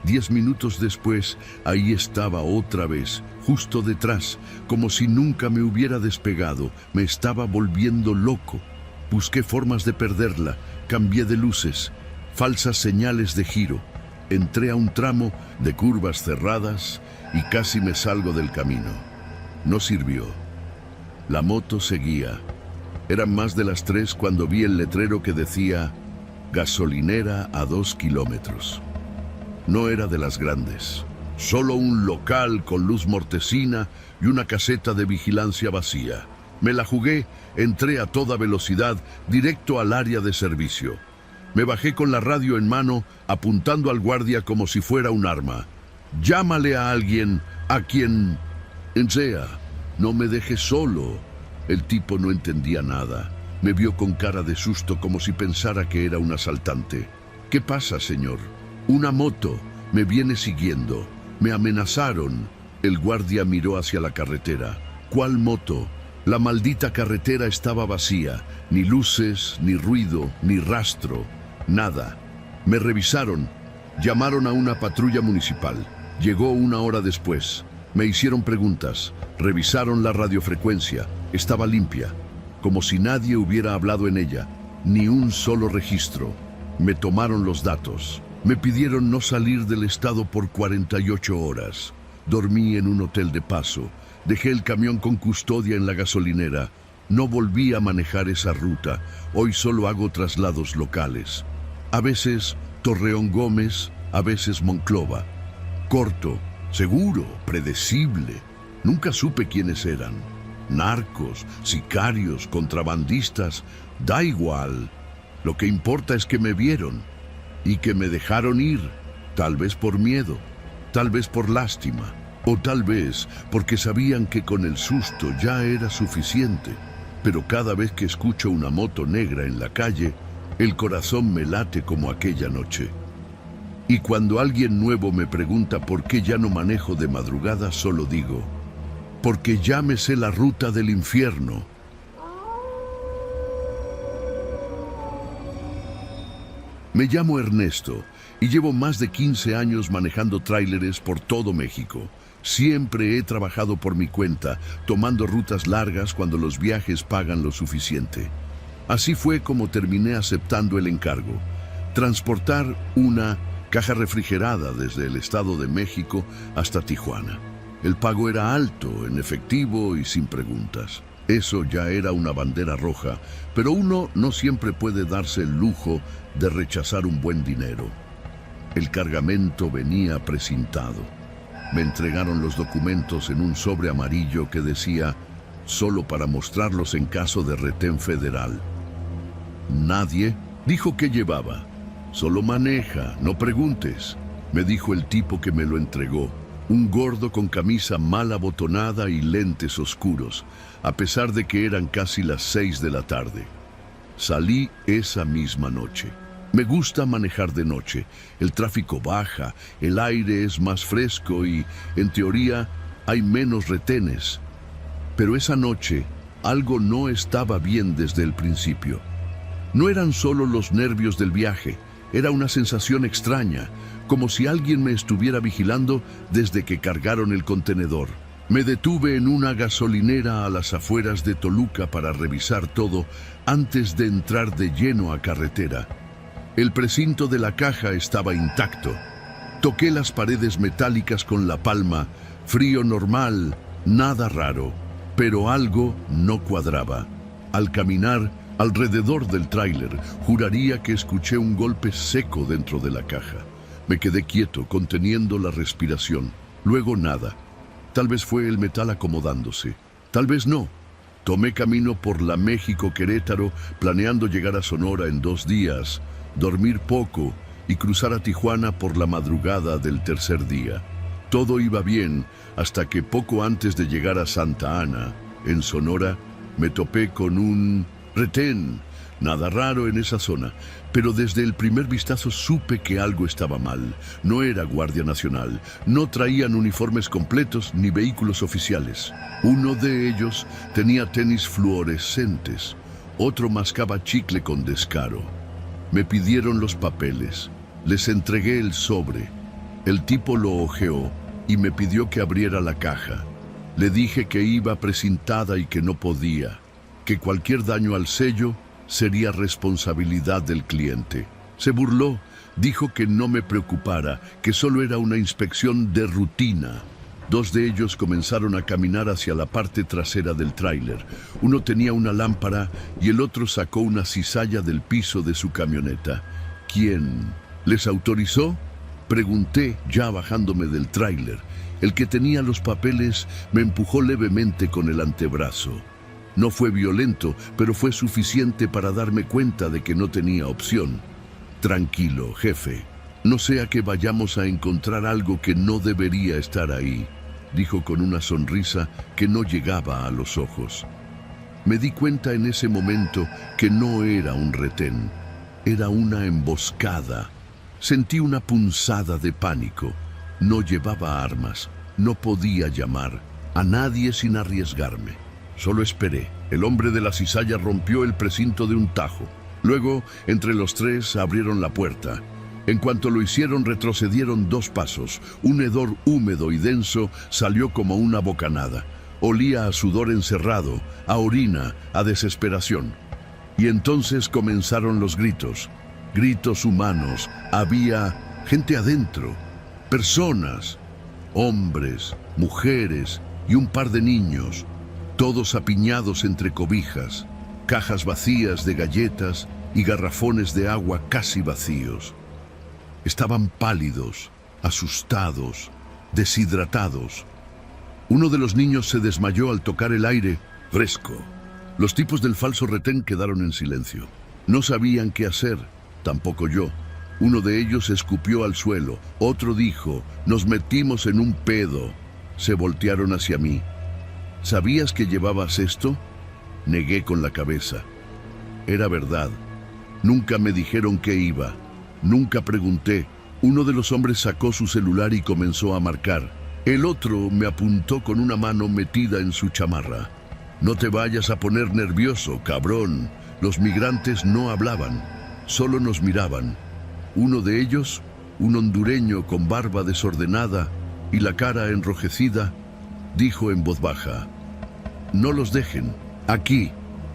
10 minutos después, ahí estaba otra vez, justo detrás, como si nunca me hubiera despegado. Me estaba volviendo loco. Busqué formas de perderla, cambié de luces, falsas señales de giro. Entré a un tramo de curvas cerradas y casi me salgo del camino. No sirvió. La moto seguía. Eran más de las 3 cuando vi el letrero que decía gasolinera a 2 kilómetros. No era de las grandes, solo un local con luz mortecina y una caseta de vigilancia vacía. Me la jugué, entré a toda velocidad, directo al área de servicio. Me bajé con la radio en mano, apuntando al guardia como si fuera un arma. Llámale a alguien, a quien sea. No me dejes solo. El tipo no entendía nada. Me vio con cara de susto como si pensara que era un asaltante. ¿Qué pasa, señor? Una moto me viene siguiendo. Me amenazaron. El guardia miró hacia la carretera. ¿Cuál moto? La maldita carretera estaba vacía. Ni luces, ni ruido, ni rastro. Nada. Me revisaron. Llamaron a una patrulla municipal. Llegó 1 hora después. Me hicieron preguntas. Revisaron la radiofrecuencia. Estaba limpia. Como si nadie hubiera hablado en ella. Ni un solo registro. Me tomaron los datos. Me pidieron no salir del estado por 48 horas. Dormí en un hotel de paso. Dejé el camión con custodia en la gasolinera. No volví a manejar esa ruta. Hoy solo hago traslados locales. A veces Torreón Gómez, a veces Monclova. Corto, seguro, predecible. Nunca supe quiénes eran. Narcos, sicarios, contrabandistas, da igual. Lo que importa es que me vieron y que me dejaron ir, tal vez por miedo, tal vez por lástima, o tal vez porque sabían que con el susto ya era suficiente. Pero cada vez que escucho una moto negra en la calle, el corazón me late como aquella noche. Y cuando alguien nuevo me pregunta por qué ya no manejo de madrugada, solo digo, porque ya me sé la ruta del infierno. Me llamo Ernesto y llevo más de 15 años manejando tráileres por todo México. Siempre he trabajado por mi cuenta, tomando rutas largas cuando los viajes pagan lo suficiente. Así fue como terminé aceptando el encargo: transportar una caja refrigerada desde el Estado de México hasta Tijuana. El pago era alto, en efectivo y sin preguntas. Eso ya era una bandera roja, pero uno no siempre puede darse el lujo de rechazar un buen dinero. El cargamento venía precintado. Me entregaron los documentos en un sobre amarillo que decía, solo para mostrarlos en caso de retén federal. Nadie dijo qué llevaba. Solo maneja, no preguntes, me dijo el tipo que me lo entregó. Un gordo con camisa mal abotonada y lentes oscuros, a pesar de que eran casi las 6 de la tarde. Salí esa misma noche. Me gusta manejar de noche. El tráfico baja, el aire es más fresco y, en teoría, hay menos retenes. Pero esa noche, algo no estaba bien desde el principio. No eran solo los nervios del viaje, era una sensación extraña, como si alguien me estuviera vigilando desde que cargaron el contenedor. Me detuve en una gasolinera a las afueras de Toluca para revisar todo antes de entrar de lleno a carretera. El precinto de la caja estaba intacto. Toqué las paredes metálicas con la palma, frío normal, nada raro, pero algo no cuadraba. Al caminar, Alrededor del tráiler, juraría que escuché un golpe seco dentro de la caja. Me quedé quieto, conteniendo la respiración. Luego nada. Tal vez fue el metal acomodándose. Tal vez no. Tomé camino por la México-Querétaro, planeando llegar a Sonora en 2 días, dormir poco y cruzar a Tijuana por la madrugada del tercer día. Todo iba bien hasta que poco antes de llegar a Santa Ana, en Sonora, me topé con un retén. Nada raro en esa zona, pero desde el primer vistazo supe que algo estaba mal. No era Guardia Nacional, no traían uniformes completos ni vehículos oficiales. Uno de ellos tenía tenis fluorescentes, otro mascaba chicle con descaro. Me pidieron los papeles, les entregué el sobre. El tipo lo hojeó y me pidió que abriera la caja. Le dije que iba precintada y que no podía, que cualquier daño al sello sería responsabilidad del cliente. Se burló, dijo que no me preocupara, que solo era una inspección de rutina. 2 de ellos comenzaron a caminar hacia la parte trasera del tráiler. Uno tenía una lámpara y el otro sacó una cizalla del piso de su camioneta. ¿Quién les autorizó? Pregunté, ya bajándome del tráiler. El que tenía los papeles me empujó levemente con el antebrazo. No fue violento, pero fue suficiente para darme cuenta de que no tenía opción. Tranquilo, jefe. No sea que vayamos a encontrar algo que no debería estar ahí, dijo con una sonrisa que no llegaba a los ojos. Me di cuenta en ese momento que no era un retén, era una emboscada. Sentí una punzada de pánico. No llevaba armas, no podía llamar a nadie sin arriesgarme. Solo esperé. El hombre de la cizalla rompió el precinto de un tajo. Luego, entre los 3, abrieron la puerta. En cuanto lo hicieron, retrocedieron 2 pasos. Un hedor húmedo y denso salió como una bocanada. Olía a sudor encerrado, a orina, a desesperación. Y entonces comenzaron los gritos. Gritos humanos. Había gente adentro. Personas. Hombres, mujeres y un par de niños. Todos apiñados entre cobijas, cajas vacías de galletas y garrafones de agua casi vacíos. Estaban pálidos, asustados, deshidratados. Uno de los niños se desmayó al tocar el aire fresco. Los tipos del falso retén quedaron en silencio. No sabían qué hacer, tampoco yo. Uno de ellos escupió al suelo, otro dijo, «Nos metimos en un pedo». Se voltearon hacia mí. ¿Sabías que llevabas esto? Negué con la cabeza. Era verdad. Nunca me dijeron qué iba. Nunca pregunté. Uno de los hombres sacó su celular y comenzó a marcar. El otro me apuntó con una mano metida en su chamarra. No te vayas a poner nervioso, cabrón. Los migrantes no hablaban, solo nos miraban. Uno de ellos, un hondureño con barba desordenada y la cara enrojecida, dijo en voz baja, «No los dejen, aquí».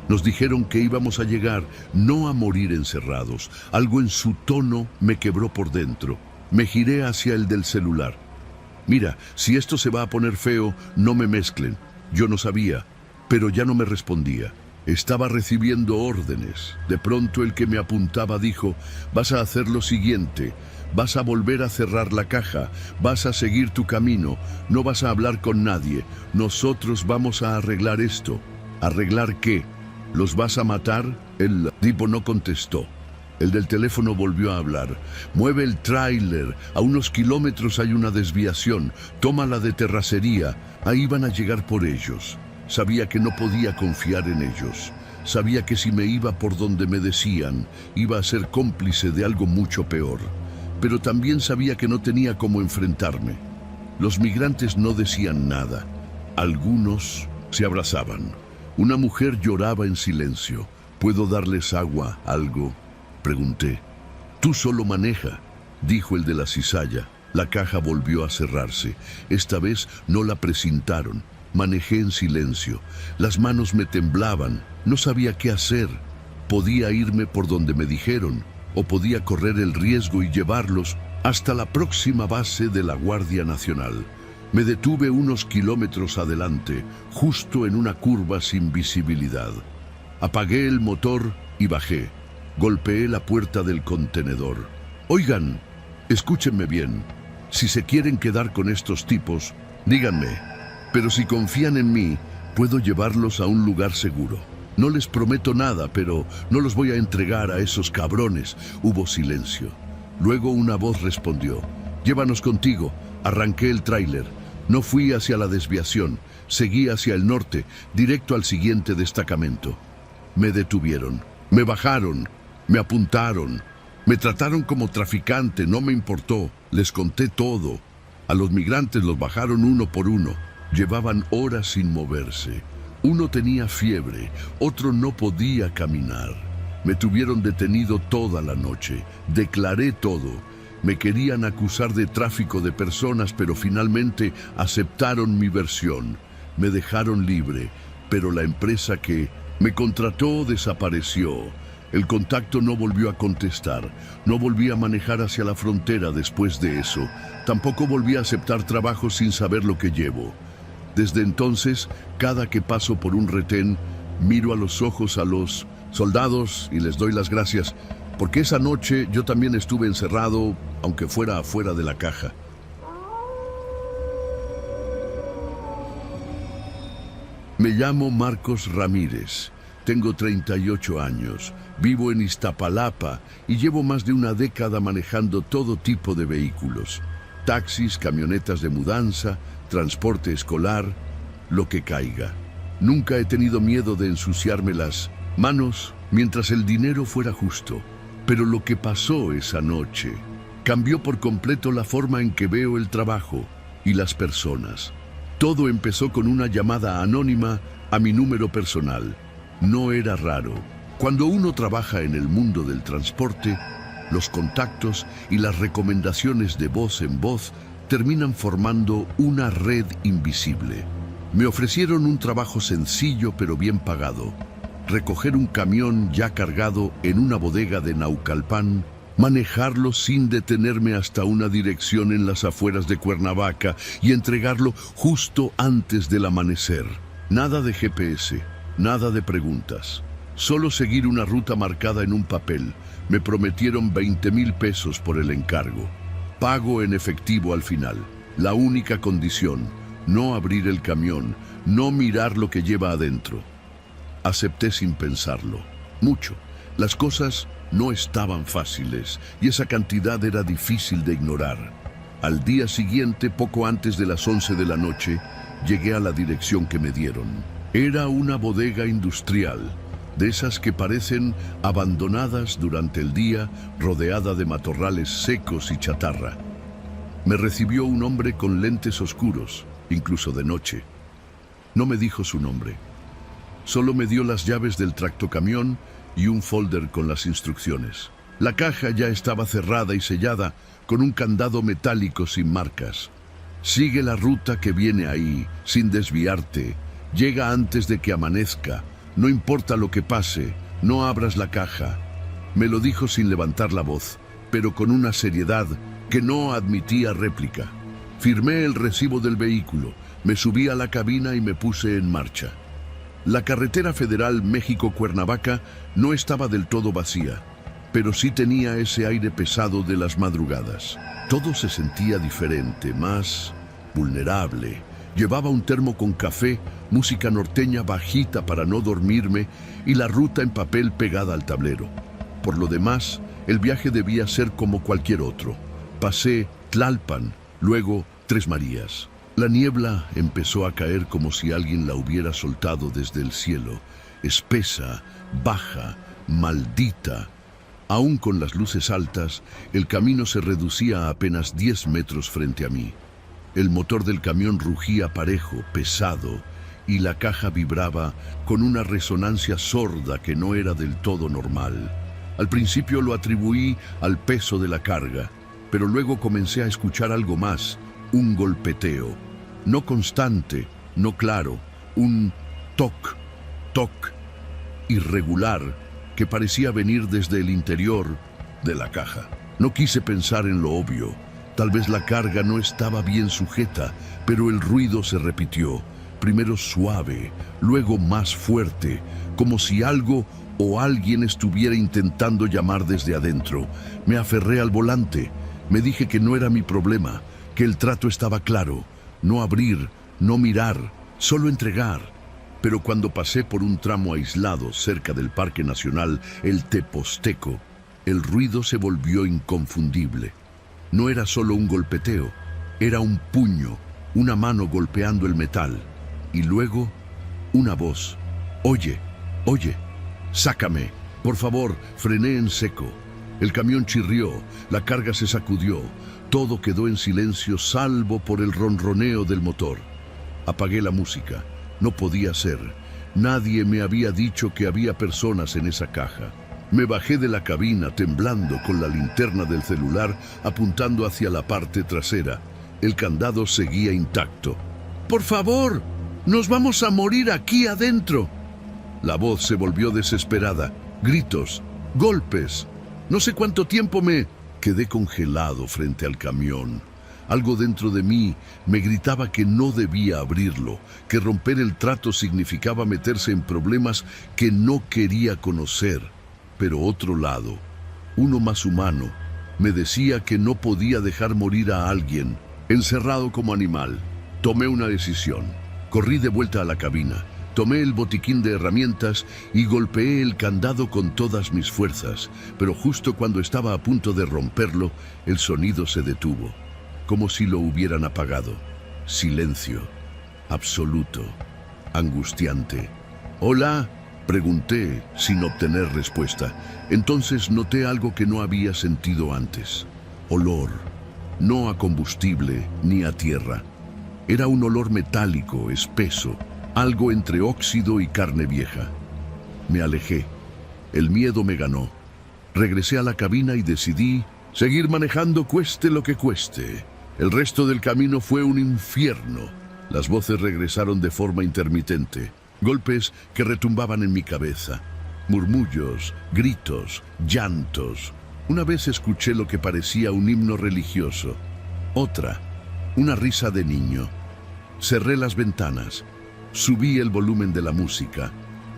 Nos dijeron que íbamos a llegar, no a morir encerrados. Algo en su tono me quebró por dentro. Me giré hacia el del celular. «Mira, si esto se va a poner feo, no me mezclen». Yo no sabía, pero ya no me respondía. Estaba recibiendo órdenes. De pronto el que me apuntaba dijo, «Vas a hacer lo siguiente. Vas a volver a cerrar la caja, vas a seguir tu camino, no vas a hablar con nadie. Nosotros vamos a arreglar esto». ¿Arreglar qué? ¿Los vas a matar? El tipo no contestó. El del teléfono volvió a hablar. «Mueve el tráiler, a unos kilómetros hay una desviación, toma la de terracería, ahí van a llegar por ellos». Sabía que no podía confiar en ellos. Sabía que si me iba por donde me decían, iba a ser cómplice de algo mucho peor. Pero también sabía que no tenía cómo enfrentarme. Los migrantes no decían nada. Algunos se abrazaban. Una mujer lloraba en silencio. «¿Puedo darles agua, algo?», pregunté. «Tú solo maneja», dijo el de la cizalla. La caja volvió a cerrarse. Esta vez no la precintaron. Manejé en silencio. Las manos me temblaban. No sabía qué hacer. Podía irme por donde me dijeron, o podía correr el riesgo y llevarlos hasta la próxima base de la Guardia Nacional. Me detuve unos kilómetros adelante, justo en una curva sin visibilidad. Apagué el motor y bajé. Golpeé la puerta del contenedor. Oigan, escúchenme bien. Si se quieren quedar con estos tipos, díganme. Pero si confían en mí, puedo llevarlos a un lugar seguro. No les prometo nada, pero no los voy a entregar a esos cabrones. Hubo silencio. Luego una voz respondió. Llévanos contigo. Arranqué el tráiler. No fui hacia la desviación. Seguí hacia el norte, directo al siguiente destacamento. Me detuvieron. Me bajaron. Me apuntaron. Me trataron como traficante. No me importó. Les conté todo. A los migrantes los bajaron uno por uno. Llevaban horas sin moverse. Uno tenía fiebre, otro no podía caminar. Me tuvieron detenido toda la noche. Declaré todo. Me querían acusar de tráfico de personas, pero finalmente aceptaron mi versión. Me dejaron libre, pero la empresa que me contrató desapareció. El contacto no volvió a contestar. No volví a manejar hacia la frontera después de eso. Tampoco volví a aceptar trabajo sin saber lo que llevo. Desde entonces, cada que paso por un retén, miro a los ojos a los soldados y les doy las gracias, porque esa noche yo también estuve encerrado, aunque fuera afuera de la caja. Me llamo Marcos Ramírez, tengo 38 años, vivo en Iztapalapa y llevo más de una década manejando todo tipo de vehículos. Taxis, camionetas de mudanza, transporte escolar, lo que caiga. Nunca he tenido miedo de ensuciarme las manos mientras el dinero fuera justo. Pero lo que pasó esa noche cambió por completo la forma en que veo el trabajo y las personas. Todo empezó con una llamada anónima a mi número personal. No era raro. Cuando uno trabaja en el mundo del transporte, los contactos y las recomendaciones de voz en voz terminan formando una red invisible. Me ofrecieron un trabajo sencillo pero bien pagado. Recoger un camión ya cargado en una bodega de Naucalpan, manejarlo sin detenerme hasta una dirección en las afueras de Cuernavaca y entregarlo justo antes del amanecer. Nada de GPS, nada de preguntas. Solo seguir una ruta marcada en un papel. Me prometieron 20,000 pesos por el encargo. Pago en efectivo al final. La única condición, no abrir el camión, no mirar lo que lleva adentro. Acepté sin pensarlo. Mucho. Las cosas no estaban fáciles y esa cantidad era difícil de ignorar. Al día siguiente, poco antes de las 11 de la noche, llegué a la dirección que me dieron. Era una bodega industrial, de esas que parecen abandonadas durante el día, rodeada de matorrales secos y chatarra. Me recibió un hombre con lentes oscuros, incluso de noche. No me dijo su nombre. Solo me dio las llaves del tractocamión y un folder con las instrucciones. La caja ya estaba cerrada y sellada con un candado metálico sin marcas. Sigue la ruta que viene ahí, sin desviarte. Llega antes de que amanezca. No importa lo que pase, no abras la caja. Me lo dijo sin levantar la voz, pero con una seriedad que no admitía réplica. Firmé el recibo del vehículo, me subí a la cabina y me puse en marcha. La carretera federal México-Cuernavaca no estaba del todo vacía, pero sí tenía ese aire pesado de las madrugadas. Todo se sentía diferente, más vulnerable. Llevaba un termo con café, música norteña bajita para no dormirme y la ruta en papel pegada al tablero. Por lo demás, el viaje debía ser como cualquier otro. Pasé Tlalpan, luego Tres Marías. La niebla empezó a caer como si alguien la hubiera soltado desde el cielo, espesa, baja, maldita. Aún con las luces altas, el camino se reducía a apenas 10 metros frente a mí. El motor del camión rugía parejo, pesado, y la caja vibraba con una resonancia sorda que no era del todo normal. Al principio lo atribuí al peso de la carga, pero luego comencé a escuchar algo más, un golpeteo. No constante, no claro, un toc, toc, irregular, que parecía venir desde el interior de la caja. No quise pensar en lo obvio. Tal vez la carga no estaba bien sujeta, pero el ruido se repitió. primero suave, luego más fuerte, como si algo o alguien estuviera intentando llamar desde adentro. Me aferré al volante. Me dije que no era mi problema, que el trato estaba claro. No abrir, no mirar, solo entregar. Pero cuando pasé por un tramo aislado cerca del Parque Nacional El Teposteco, el ruido se volvió inconfundible. No era solo un golpeteo, era un puño, una mano golpeando el metal. Y luego, una voz. Oye, oye, sácame, por favor. Frené en seco. El camión chirrió, la carga se sacudió. Todo quedó en silencio salvo por el ronroneo del motor. Apagué la música. No podía ser. Nadie me había dicho que había personas en esa caja. Me bajé de la cabina temblando con la linterna del celular apuntando hacia la parte trasera. El candado seguía intacto. ¡Por favor! ¡Nos vamos a morir aquí adentro! La voz se volvió desesperada. Gritos, golpes. No sé cuánto tiempo me quedé congelado frente al camión. Algo dentro de mí me gritaba que no debía abrirlo, que romper el trato significaba meterse en problemas que no quería conocer. Pero otro lado, uno más humano, me decía que no podía dejar morir a alguien, encerrado como animal. Tomé una decisión. Corrí de vuelta a la cabina, tomé el botiquín de herramientas y golpeé el candado con todas mis fuerzas, pero justo cuando estaba a punto de romperlo, el sonido se detuvo. Como si lo hubieran apagado. Silencio. Absoluto. Angustiante. «¿Hola?», pregunté, sin obtener respuesta. Entonces noté algo que no había sentido antes. Olor. No a combustible ni a tierra. Era un olor metálico, espeso, algo entre óxido y carne vieja. Me alejé. El miedo me ganó. Regresé a la cabina y decidí seguir manejando cueste lo que cueste. El resto del camino fue un infierno. Las voces regresaron de forma intermitente. Golpes que retumbaban en mi cabeza. Murmullos, gritos, llantos. Una vez escuché lo que parecía un himno religioso. Otra, una risa de niño. Cerré las ventanas. Subí el volumen de la música.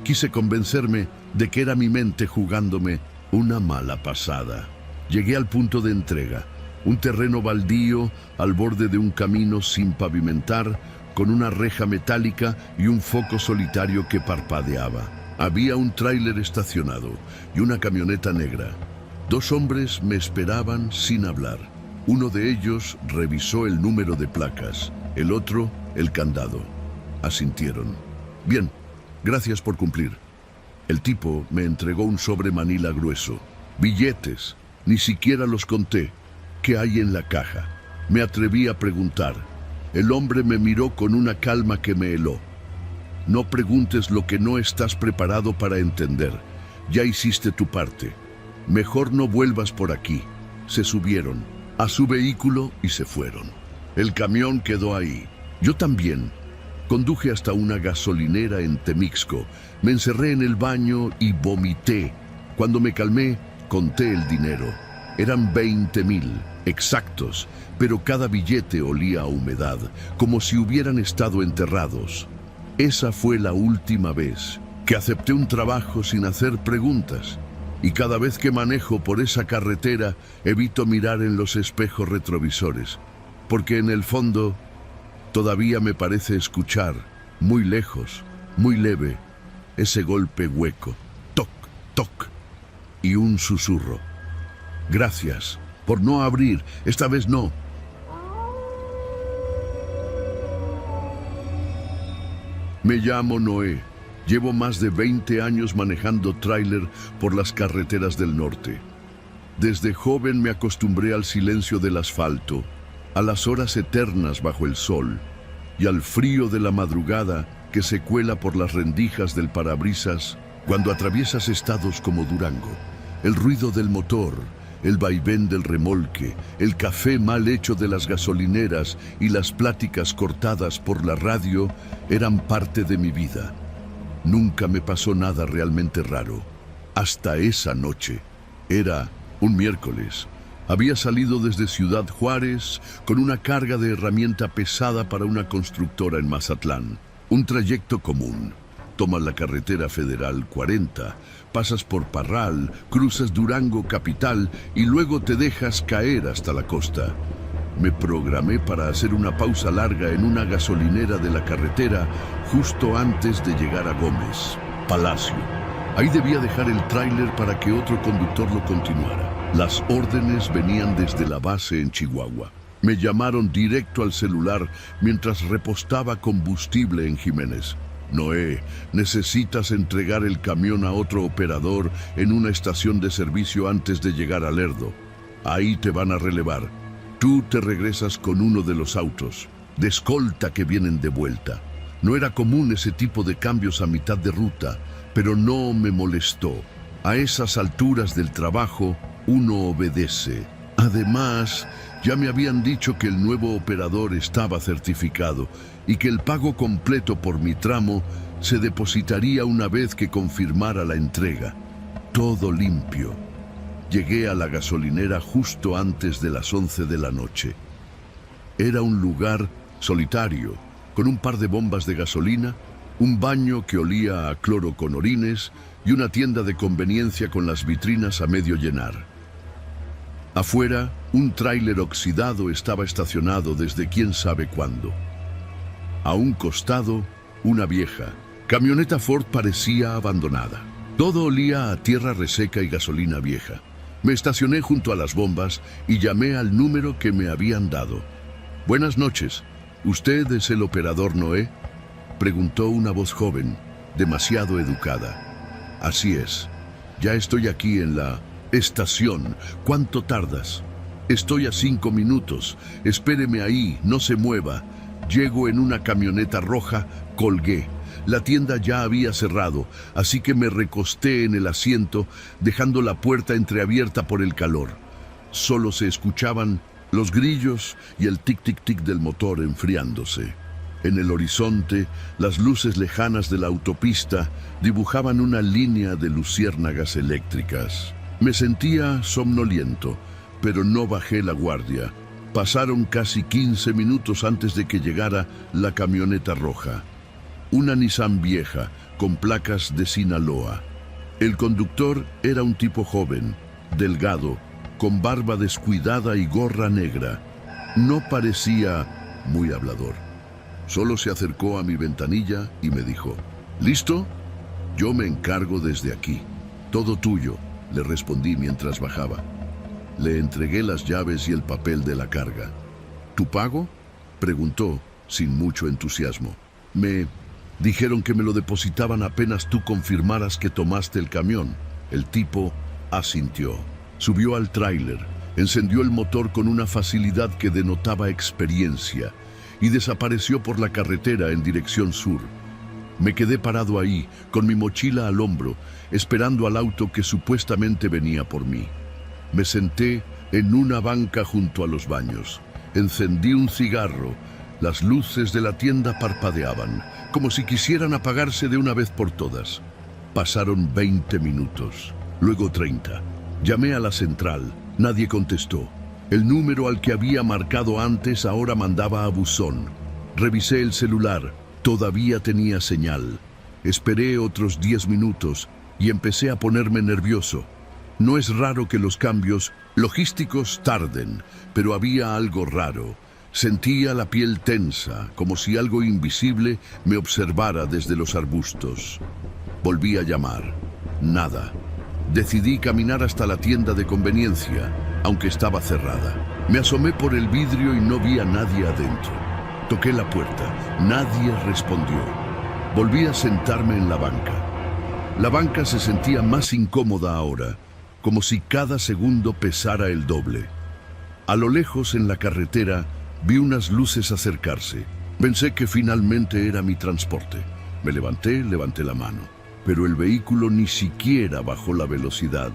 Quise convencerme de que era mi mente jugándome una mala pasada. Llegué al punto de entrega. Un terreno baldío al borde de un camino sin pavimentar, con una reja metálica y un foco solitario que parpadeaba. Había un tráiler estacionado y una camioneta negra. Dos hombres me esperaban sin hablar. Uno de ellos revisó el número de placas, el otro el candado. Asintieron. «Bien, gracias por cumplir». El tipo me entregó un sobre manila grueso. Billetes, ni siquiera los conté. ¿Qué hay en la caja? Me atreví a preguntar. El hombre me miró con una calma que me heló. «No preguntes lo que no estás preparado para entender. Ya hiciste tu parte. Mejor no vuelvas por aquí». Se subieron a su vehículo y se fueron. El camión quedó ahí. Yo también. Conduje hasta una gasolinera en Temixco. Me encerré en el baño y vomité. Cuando me calmé, conté el dinero. Eran 20,000, exactos, pero cada billete olía a humedad, como si hubieran estado enterrados. Esa fue la última vez que acepté un trabajo sin hacer preguntas. Y cada vez que manejo por esa carretera, evito mirar en los espejos retrovisores, porque en el fondo todavía me parece escuchar, muy lejos, muy leve, ese golpe hueco, toc, toc, y un susurro. «Gracias por no abrir, esta vez no». Me llamo Noé. Llevo más de 20 años manejando tráiler por las carreteras del norte. Desde joven me acostumbré al silencio del asfalto, a las horas eternas bajo el sol y al frío de la madrugada que se cuela por las rendijas del parabrisas cuando atraviesas estados como Durango. El ruido del motor, el vaivén del remolque, el café mal hecho de las gasolineras y las pláticas cortadas por la radio eran parte de mi vida. Nunca me pasó nada realmente raro. Hasta esa noche. Era un miércoles. Había salido desde Ciudad Juárez con una carga de herramienta pesada para una constructora en Mazatlán. Un trayecto común. Tomas la carretera federal 40, pasas por Parral, cruzas Durango capital y luego te dejas caer hasta la costa. Me programé para hacer una pausa larga en una gasolinera de la carretera justo antes de llegar a Gómez, Palacio. Ahí debía dejar el tráiler para que otro conductor lo continuara. Las órdenes venían desde la base en Chihuahua. Me llamaron directo al celular mientras repostaba combustible en Jiménez. Noé, necesitas entregar el camión a otro operador en una estación de servicio antes de llegar a Lerdo. Ahí te van a relevar. Tú te regresas con uno de los autos, de escolta que vienen de vuelta. No era común ese tipo de cambios a mitad de ruta, pero no me molestó. A esas alturas del trabajo, uno obedece. Además, ya me habían dicho que el nuevo operador estaba certificado y que el pago completo por mi tramo se depositaría una vez que confirmara la entrega. Todo limpio. Llegué a la gasolinera justo antes de las 11 de la noche. Era un lugar solitario, con un par de bombas de gasolina, un baño que olía a cloro con orines y una tienda de conveniencia con las vitrinas a medio llenar. Afuera, un tráiler oxidado estaba estacionado desde quién sabe cuándo. A un costado, una vieja camioneta Ford parecía abandonada. Todo olía a tierra reseca y gasolina vieja. Me estacioné junto a las bombas y llamé al número que me habían dado. «Buenas noches. ¿Usted es el operador Noé?», preguntó una voz joven, demasiado educada. «Así es. Ya estoy aquí en la estación. ¿Cuánto tardas?» «Estoy a 5 minutos. Espéreme ahí, no se mueva». Llego en una camioneta roja, colgué. La tienda ya había cerrado, así que me recosté en el asiento, dejando la puerta entreabierta por el calor. Solo se escuchaban los grillos y el tic-tic-tic del motor enfriándose. En el horizonte, las luces lejanas de la autopista dibujaban una línea de luciérnagas eléctricas. Me sentía somnoliento, pero no bajé la guardia. Pasaron casi 15 minutos antes de que llegara la camioneta roja. Una Nissan vieja, con placas de Sinaloa. El conductor era un tipo joven, delgado, con barba descuidada y gorra negra. No parecía muy hablador. Solo se acercó a mi ventanilla y me dijo: «¿Listo? Yo me encargo desde aquí. Todo tuyo», le respondí mientras bajaba. Le entregué las llaves y el papel de la carga. «¿Tu pago?», preguntó, sin mucho entusiasmo. «Me dijeron que me lo depositaban apenas tú confirmaras que tomaste el camión». El tipo asintió. Subió al tráiler, encendió el motor con una facilidad que denotaba experiencia y desapareció por la carretera en dirección sur. Me quedé parado ahí, con mi mochila al hombro, esperando al auto que supuestamente venía por mí. Me senté en una banca junto a los baños. Encendí un cigarro. Las luces de la tienda parpadeaban, como si quisieran apagarse de una vez por todas. Pasaron 20 minutos, luego 30. Llamé a la central. Nadie contestó. El número al que había marcado antes ahora mandaba a buzón. Revisé el celular. Todavía tenía señal. Esperé otros 10 minutos y empecé a ponerme nervioso. No es raro que los cambios logísticos tarden, pero había algo raro. Sentía la piel tensa, como si algo invisible me observara desde los arbustos. Volví a llamar. Nada. Decidí caminar hasta la tienda de conveniencia, aunque estaba cerrada. Me asomé por el vidrio y no vi a nadie adentro. Toqué la puerta. Nadie respondió. Volví a sentarme en la banca. La banca se sentía más incómoda ahora, como si cada segundo pesara el doble. A lo lejos, en la carretera, vi unas luces acercarse. Pensé que finalmente era mi transporte. Me levanté la mano. Pero el vehículo ni siquiera bajó la velocidad.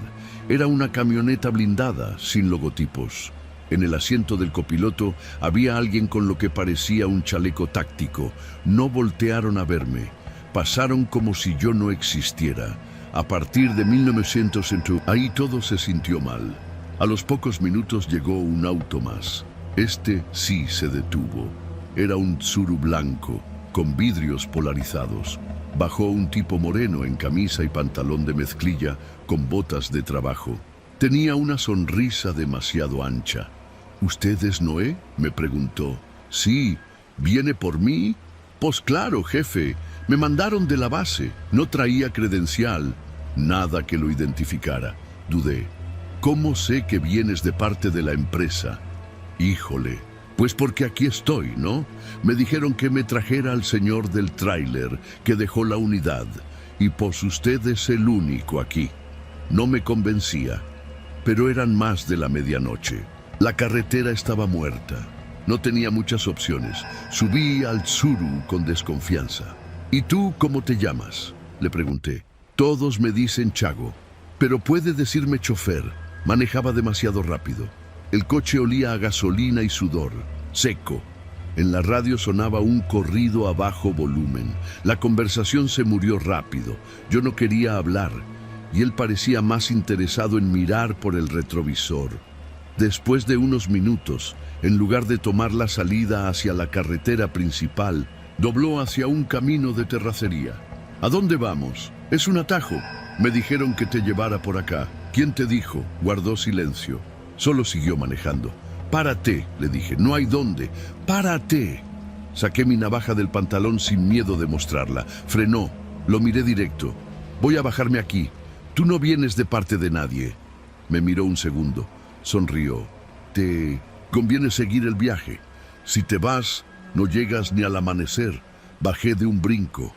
Era una camioneta blindada, sin logotipos. En el asiento del copiloto había alguien con lo que parecía un chaleco táctico. No voltearon a verme. Pasaron como si yo no existiera. A partir de 1900, ahí todo se sintió mal. A los pocos minutos llegó un auto más. Este sí se detuvo. Era un Tsuru blanco. con vidrios polarizados. Bajó un tipo moreno en camisa y pantalón de mezclilla, con botas de trabajo. Tenía una sonrisa demasiado ancha. ¿Usted es Noé?, me preguntó. Sí. ¿Viene por mí? Pues claro, jefe. Me mandaron de la base. No traía credencial. Nada que lo identificara. Dudé. ¿Cómo sé que vienes de parte de la empresa? Híjole. Pues porque aquí estoy, ¿no? Me dijeron que me trajera al señor del tráiler que dejó la unidad. Y pues usted es el único aquí. No me convencía. Pero eran más de la medianoche. La carretera estaba muerta. No tenía muchas opciones. Subí al Tsuru con desconfianza. ¿Y tú cómo te llamas?, le pregunté. Todos me dicen Chago, pero puede decirme chofer. Manejaba demasiado rápido. El coche olía a gasolina y sudor, seco. En la radio sonaba un corrido a bajo volumen. La conversación se murió rápido. Yo no quería hablar, y él parecía más interesado en mirar por el retrovisor. Después de unos minutos, en lugar de tomar la salida hacia la carretera principal, dobló hacia un camino de terracería. ¿A dónde vamos? Es un atajo. Me dijeron que te llevara por acá. ¿Quién te dijo? Guardó silencio. Solo siguió manejando. Párate, le dije. No hay dónde. Párate. Saqué mi navaja del pantalón sin miedo de mostrarla. Frenó. Lo miré directo. Voy a bajarme aquí. Tú no vienes de parte de nadie. Me miró un segundo. Sonrió. Te conviene seguir el viaje. Si te vas, no llegas ni al amanecer. Bajé de un brinco.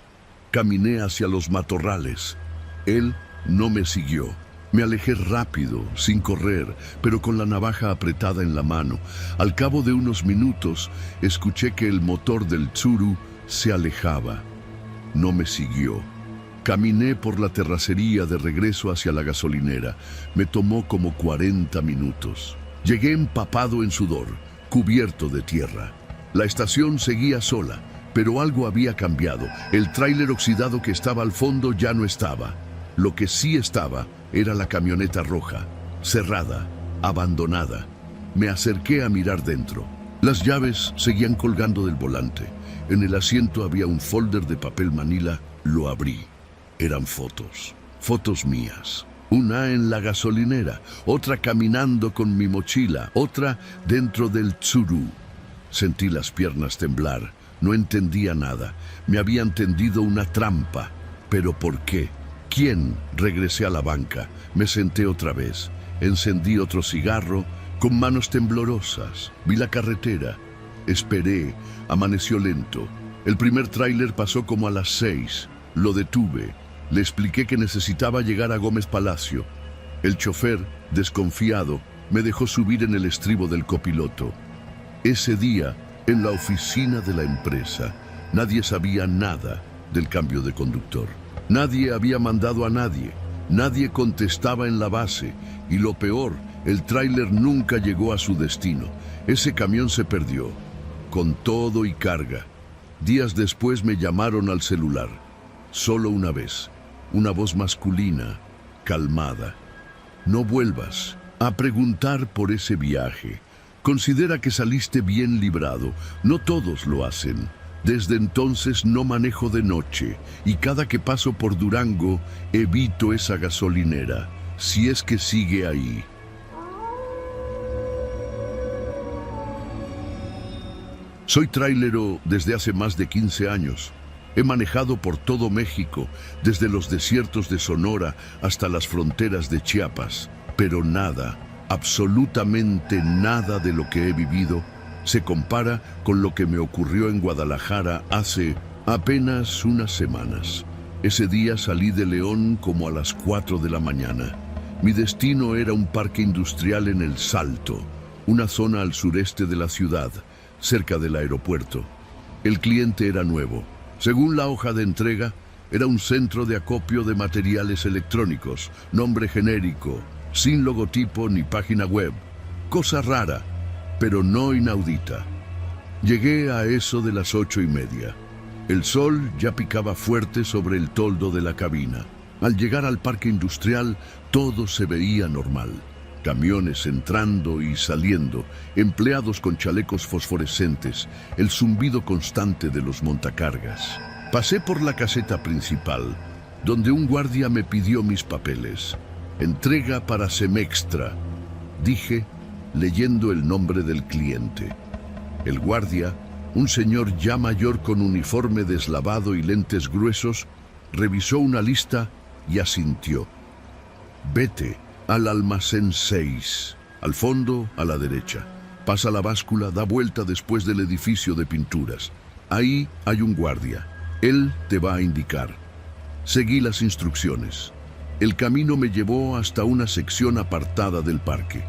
Caminé hacia los matorrales. Él no me siguió. Me alejé rápido, sin correr, pero con la navaja apretada en la mano. Al cabo de unos minutos, escuché que el motor del Tsuru se alejaba. No me siguió. Caminé por la terracería de regreso hacia la gasolinera. Me tomó como 40 minutos. Llegué empapado en sudor, cubierto de tierra. La estación seguía sola, pero algo había cambiado. El tráiler oxidado que estaba al fondo ya no estaba. Lo que sí estaba era la camioneta roja, cerrada, abandonada. Me acerqué a mirar dentro. Las llaves seguían colgando del volante. En el asiento había un folder de papel manila. Lo abrí. Eran fotos. Fotos mías. Una en la gasolinera, otra caminando con mi mochila, otra dentro del Tsuru. Sentí las piernas temblar. No entendía nada. Me habían tendido una trampa. ¿Pero por qué? ¿Quién? Regresé a la banca. Me senté otra vez. Encendí otro cigarro con manos temblorosas. Vi la carretera. Esperé. Amaneció lento. El primer tráiler pasó como a las 6. Lo detuve. Le expliqué que necesitaba llegar a Gómez Palacio. El chofer, desconfiado, me dejó subir en el estribo del copiloto. Ese día, en la oficina de la empresa, nadie sabía nada del cambio de conductor. Nadie había mandado a nadie. Nadie contestaba en la base. Y lo peor, el tráiler nunca llegó a su destino. Ese camión se perdió, con todo y carga. Días después me llamaron al celular. Solo una vez. Una voz masculina, calmada. No vuelvas a preguntar por ese viaje. Considera que saliste bien librado. No todos lo hacen. Desde entonces no manejo de noche y cada que paso por Durango evito esa gasolinera, si es que sigue ahí. Soy trailero desde hace más de 15 años. He manejado por todo México, desde los desiertos de Sonora hasta las fronteras de Chiapas, pero nada, absolutamente nada de lo que he vivido se compara con lo que me ocurrió en Guadalajara hace apenas unas semanas. Ese día salí de León como a las 4 de la mañana. Mi destino era un parque industrial en El Salto, una zona al sureste de la ciudad, cerca del aeropuerto. El cliente era nuevo. Según la hoja de entrega, era un centro de acopio de materiales electrónicos, nombre genérico, sin logotipo ni página web. Cosa rara, pero no inaudita. Llegué a eso de las 8:30. El sol ya picaba fuerte sobre el toldo de la cabina. Al llegar al parque industrial, todo se veía normal. camiones entrando y saliendo, empleados con chalecos fosforescentes, el zumbido constante de los montacargas. Pasé por la caseta principal, donde un guardia me pidió mis papeles. Entrega para Semextra, dije, leyendo el nombre del cliente. El guardia, un señor ya mayor con uniforme deslavado y lentes gruesos, revisó una lista y asintió. Vete al almacén 6, al fondo, a la derecha. Pasa la báscula, da vuelta después del edificio de pinturas. Ahí hay un guardia. Él te va a indicar. Seguí las instrucciones. El camino me llevó hasta una sección apartada del parque.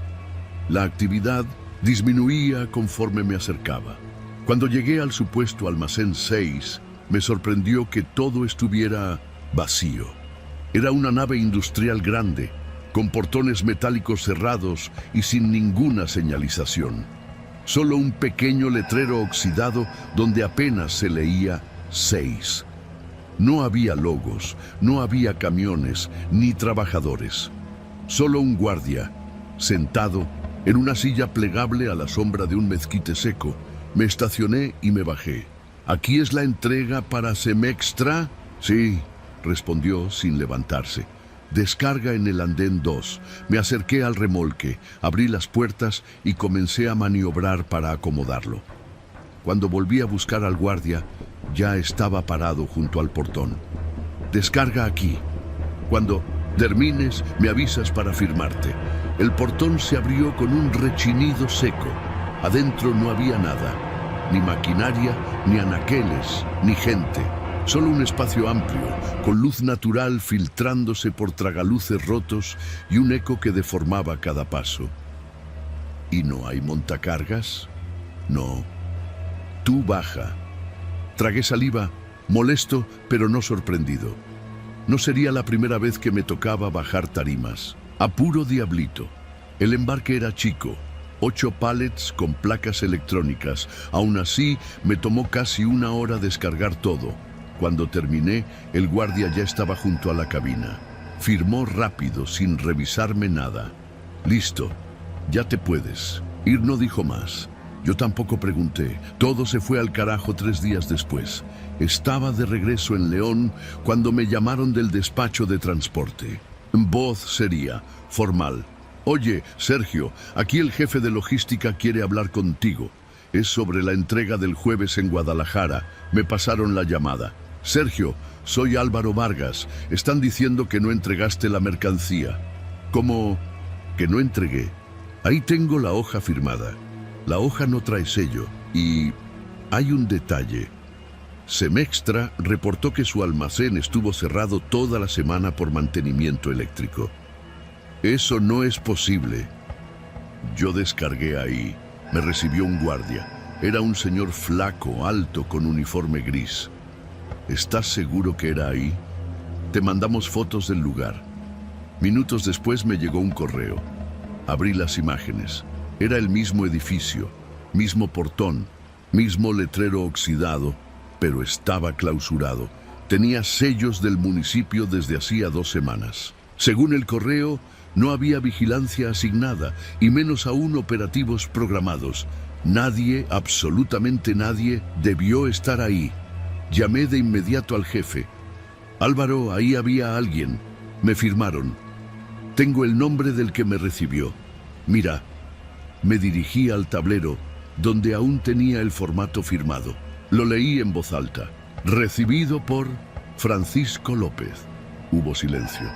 La actividad disminuía conforme me acercaba. Cuando llegué al supuesto almacén 6, me sorprendió que todo estuviera vacío. Era una nave industrial grande, con portones metálicos cerrados y sin ninguna señalización. Solo un pequeño letrero oxidado donde apenas se leía 6. No había logos, no había camiones ni trabajadores. Solo un guardia, sentado en una silla plegable a la sombra de un mezquite seco. Me estacioné y me bajé. ¿Aquí es la entrega para Semextra? Sí, respondió sin levantarse. Descarga en el andén 2. Me acerqué al remolque, abrí las puertas y comencé a maniobrar para acomodarlo. Cuando volví a buscar al guardia, ya estaba parado junto al portón. Descarga aquí. Cuando termines, me avisas para firmarte. El portón se abrió con un rechinido seco. Adentro no había nada, ni maquinaria, ni anaqueles, ni gente. Solo un espacio amplio, con luz natural filtrándose por tragaluces rotos y un eco que deformaba cada paso. ¿Y no hay montacargas? No. Tú baja. Tragué saliva, molesto, pero no sorprendido. No sería la primera vez que me tocaba bajar tarimas. A puro diablito. El embarque era chico, 8 pallets con placas electrónicas. Aún así, me tomó casi una hora descargar todo. Cuando terminé, el guardia ya estaba junto a la cabina. Firmó rápido, sin revisarme nada. Listo, ya te puedes. Ir no dijo más. Yo tampoco pregunté. Todo se fue al carajo 3 días después. Estaba de regreso en León cuando me llamaron del despacho de transporte. Voz seria, formal. Oye, Sergio, aquí el jefe de logística quiere hablar contigo. Es sobre la entrega del jueves en Guadalajara. Me pasaron la llamada. Sergio, soy Álvaro Vargas. Están diciendo que no entregaste la mercancía. ¿Cómo que no entregué? Ahí tengo la hoja firmada. La hoja no trae sello y hay un detalle. Semextra reportó que su almacén estuvo cerrado toda la semana por mantenimiento eléctrico. Eso no es posible. Yo descargué ahí. Me recibió un guardia. Era un señor flaco, alto, con uniforme gris. ¿Estás seguro que era ahí? Te mandamos fotos del lugar. Minutos después me llegó un correo. Abrí las imágenes. Era el mismo edificio, mismo portón, mismo letrero oxidado, pero estaba clausurado. Tenía sellos del municipio desde hacía 2 semanas. Según el correo, no había vigilancia asignada y menos aún operativos programados. Nadie, absolutamente nadie, debió estar ahí. Llamé de inmediato al jefe. Álvaro, ahí había alguien. Me firmaron. Tengo el nombre del que me recibió. Mira, me dirigí al tablero, donde aún tenía el formato firmado. Lo leí en voz alta. Recibido por Francisco López. Hubo silencio.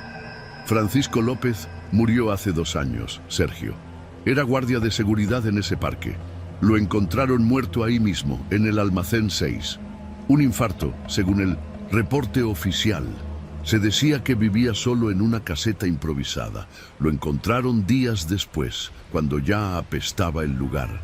Francisco López murió hace 2 años, Sergio. Era guardia de seguridad en ese parque. Lo encontraron muerto ahí mismo, en el almacén 6. Un infarto, según el reporte oficial. Se decía que vivía solo en una caseta improvisada. Lo encontraron días después, cuando ya apestaba el lugar.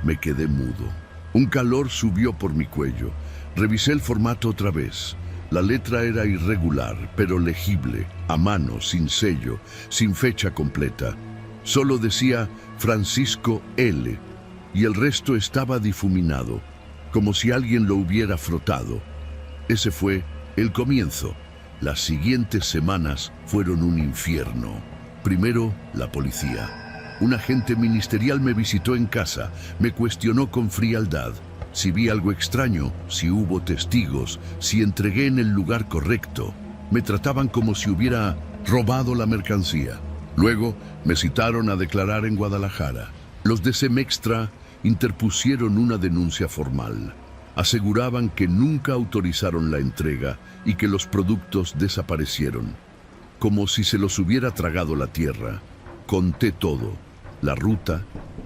Me quedé mudo. Un calor subió por mi cuello. Revisé el formato otra vez. La letra era irregular, pero legible, a mano, sin sello, sin fecha completa. Solo decía Francisco L. y el resto estaba difuminado, como si alguien lo hubiera frotado. Ese fue el comienzo. Las siguientes semanas fueron un infierno. Primero, la policía. Un agente ministerial me visitó en casa, me cuestionó con frialdad si vi algo extraño, si hubo testigos, si entregué en el lugar correcto. Me trataban como si hubiera robado la mercancía. Luego me citaron a declarar en Guadalajara. Los de Semextra interpusieron una denuncia formal. Aseguraban que nunca autorizaron la entrega y que los productos desaparecieron. Como si se los hubiera tragado la tierra. Conté todo: la ruta,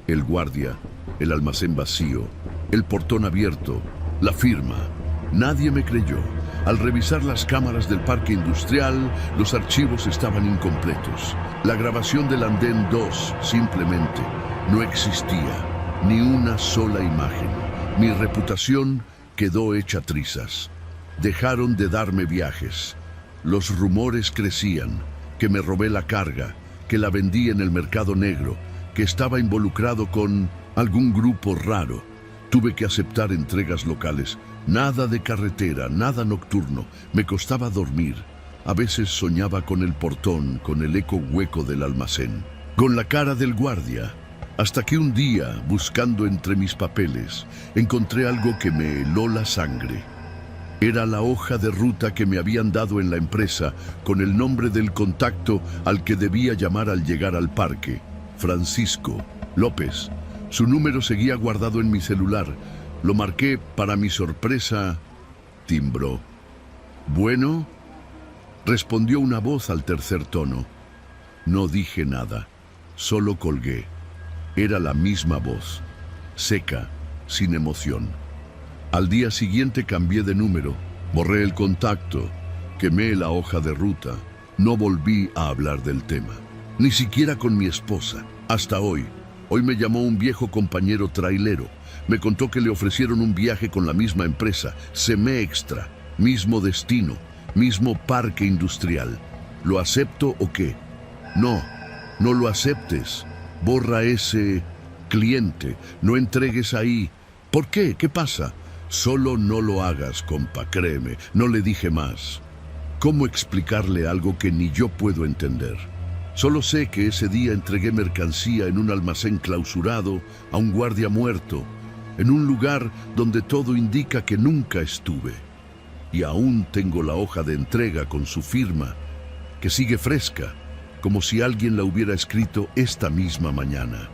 el guardia, el almacén vacío, el portón abierto, la firma. Nadie me creyó. Al revisar las cámaras del parque industrial, los archivos estaban incompletos. La grabación del andén 2 simplemente no existía, ni una sola imagen. Mi reputación quedó hecha trizas. Dejaron de darme viajes. Los rumores crecían, que me robé la carga, que la vendí en el mercado negro, que estaba involucrado con algún grupo raro. Tuve que aceptar entregas locales. Nada de carretera, nada nocturno. Me costaba dormir. A veces soñaba con el portón, con el eco hueco del almacén, con la cara del guardia. Hasta que un día, buscando entre mis papeles, encontré algo que me heló la sangre. Era la hoja de ruta que me habían dado en la empresa, con el nombre del contacto al que debía llamar al llegar al parque: Francisco López. Su número seguía guardado en mi celular. Lo marqué. Para mi sorpresa, timbró. «¿Bueno?», respondió una voz al tercer tono. No dije nada, solo colgué. Era la misma voz, seca, sin emoción. Al día siguiente cambié de número, borré el contacto, quemé la hoja de ruta. No volví a hablar del tema, ni siquiera con mi esposa, hasta hoy. Hoy me llamó un viejo compañero trailero. Me contó que le ofrecieron un viaje con la misma empresa, Semextra, mismo destino, mismo parque industrial. ¿Lo acepto o qué? No, no lo aceptes. Borra ese cliente, no entregues ahí. ¿Por qué? ¿Qué pasa? Solo no lo hagas, compa, créeme. No le dije más. ¿Cómo explicarle algo que ni yo puedo entender? Solo sé que ese día entregué mercancía en un almacén clausurado a un guardia muerto, en un lugar donde todo indica que nunca estuve. Y aún tengo la hoja de entrega con su firma, que sigue fresca, como si alguien la hubiera escrito esta misma mañana.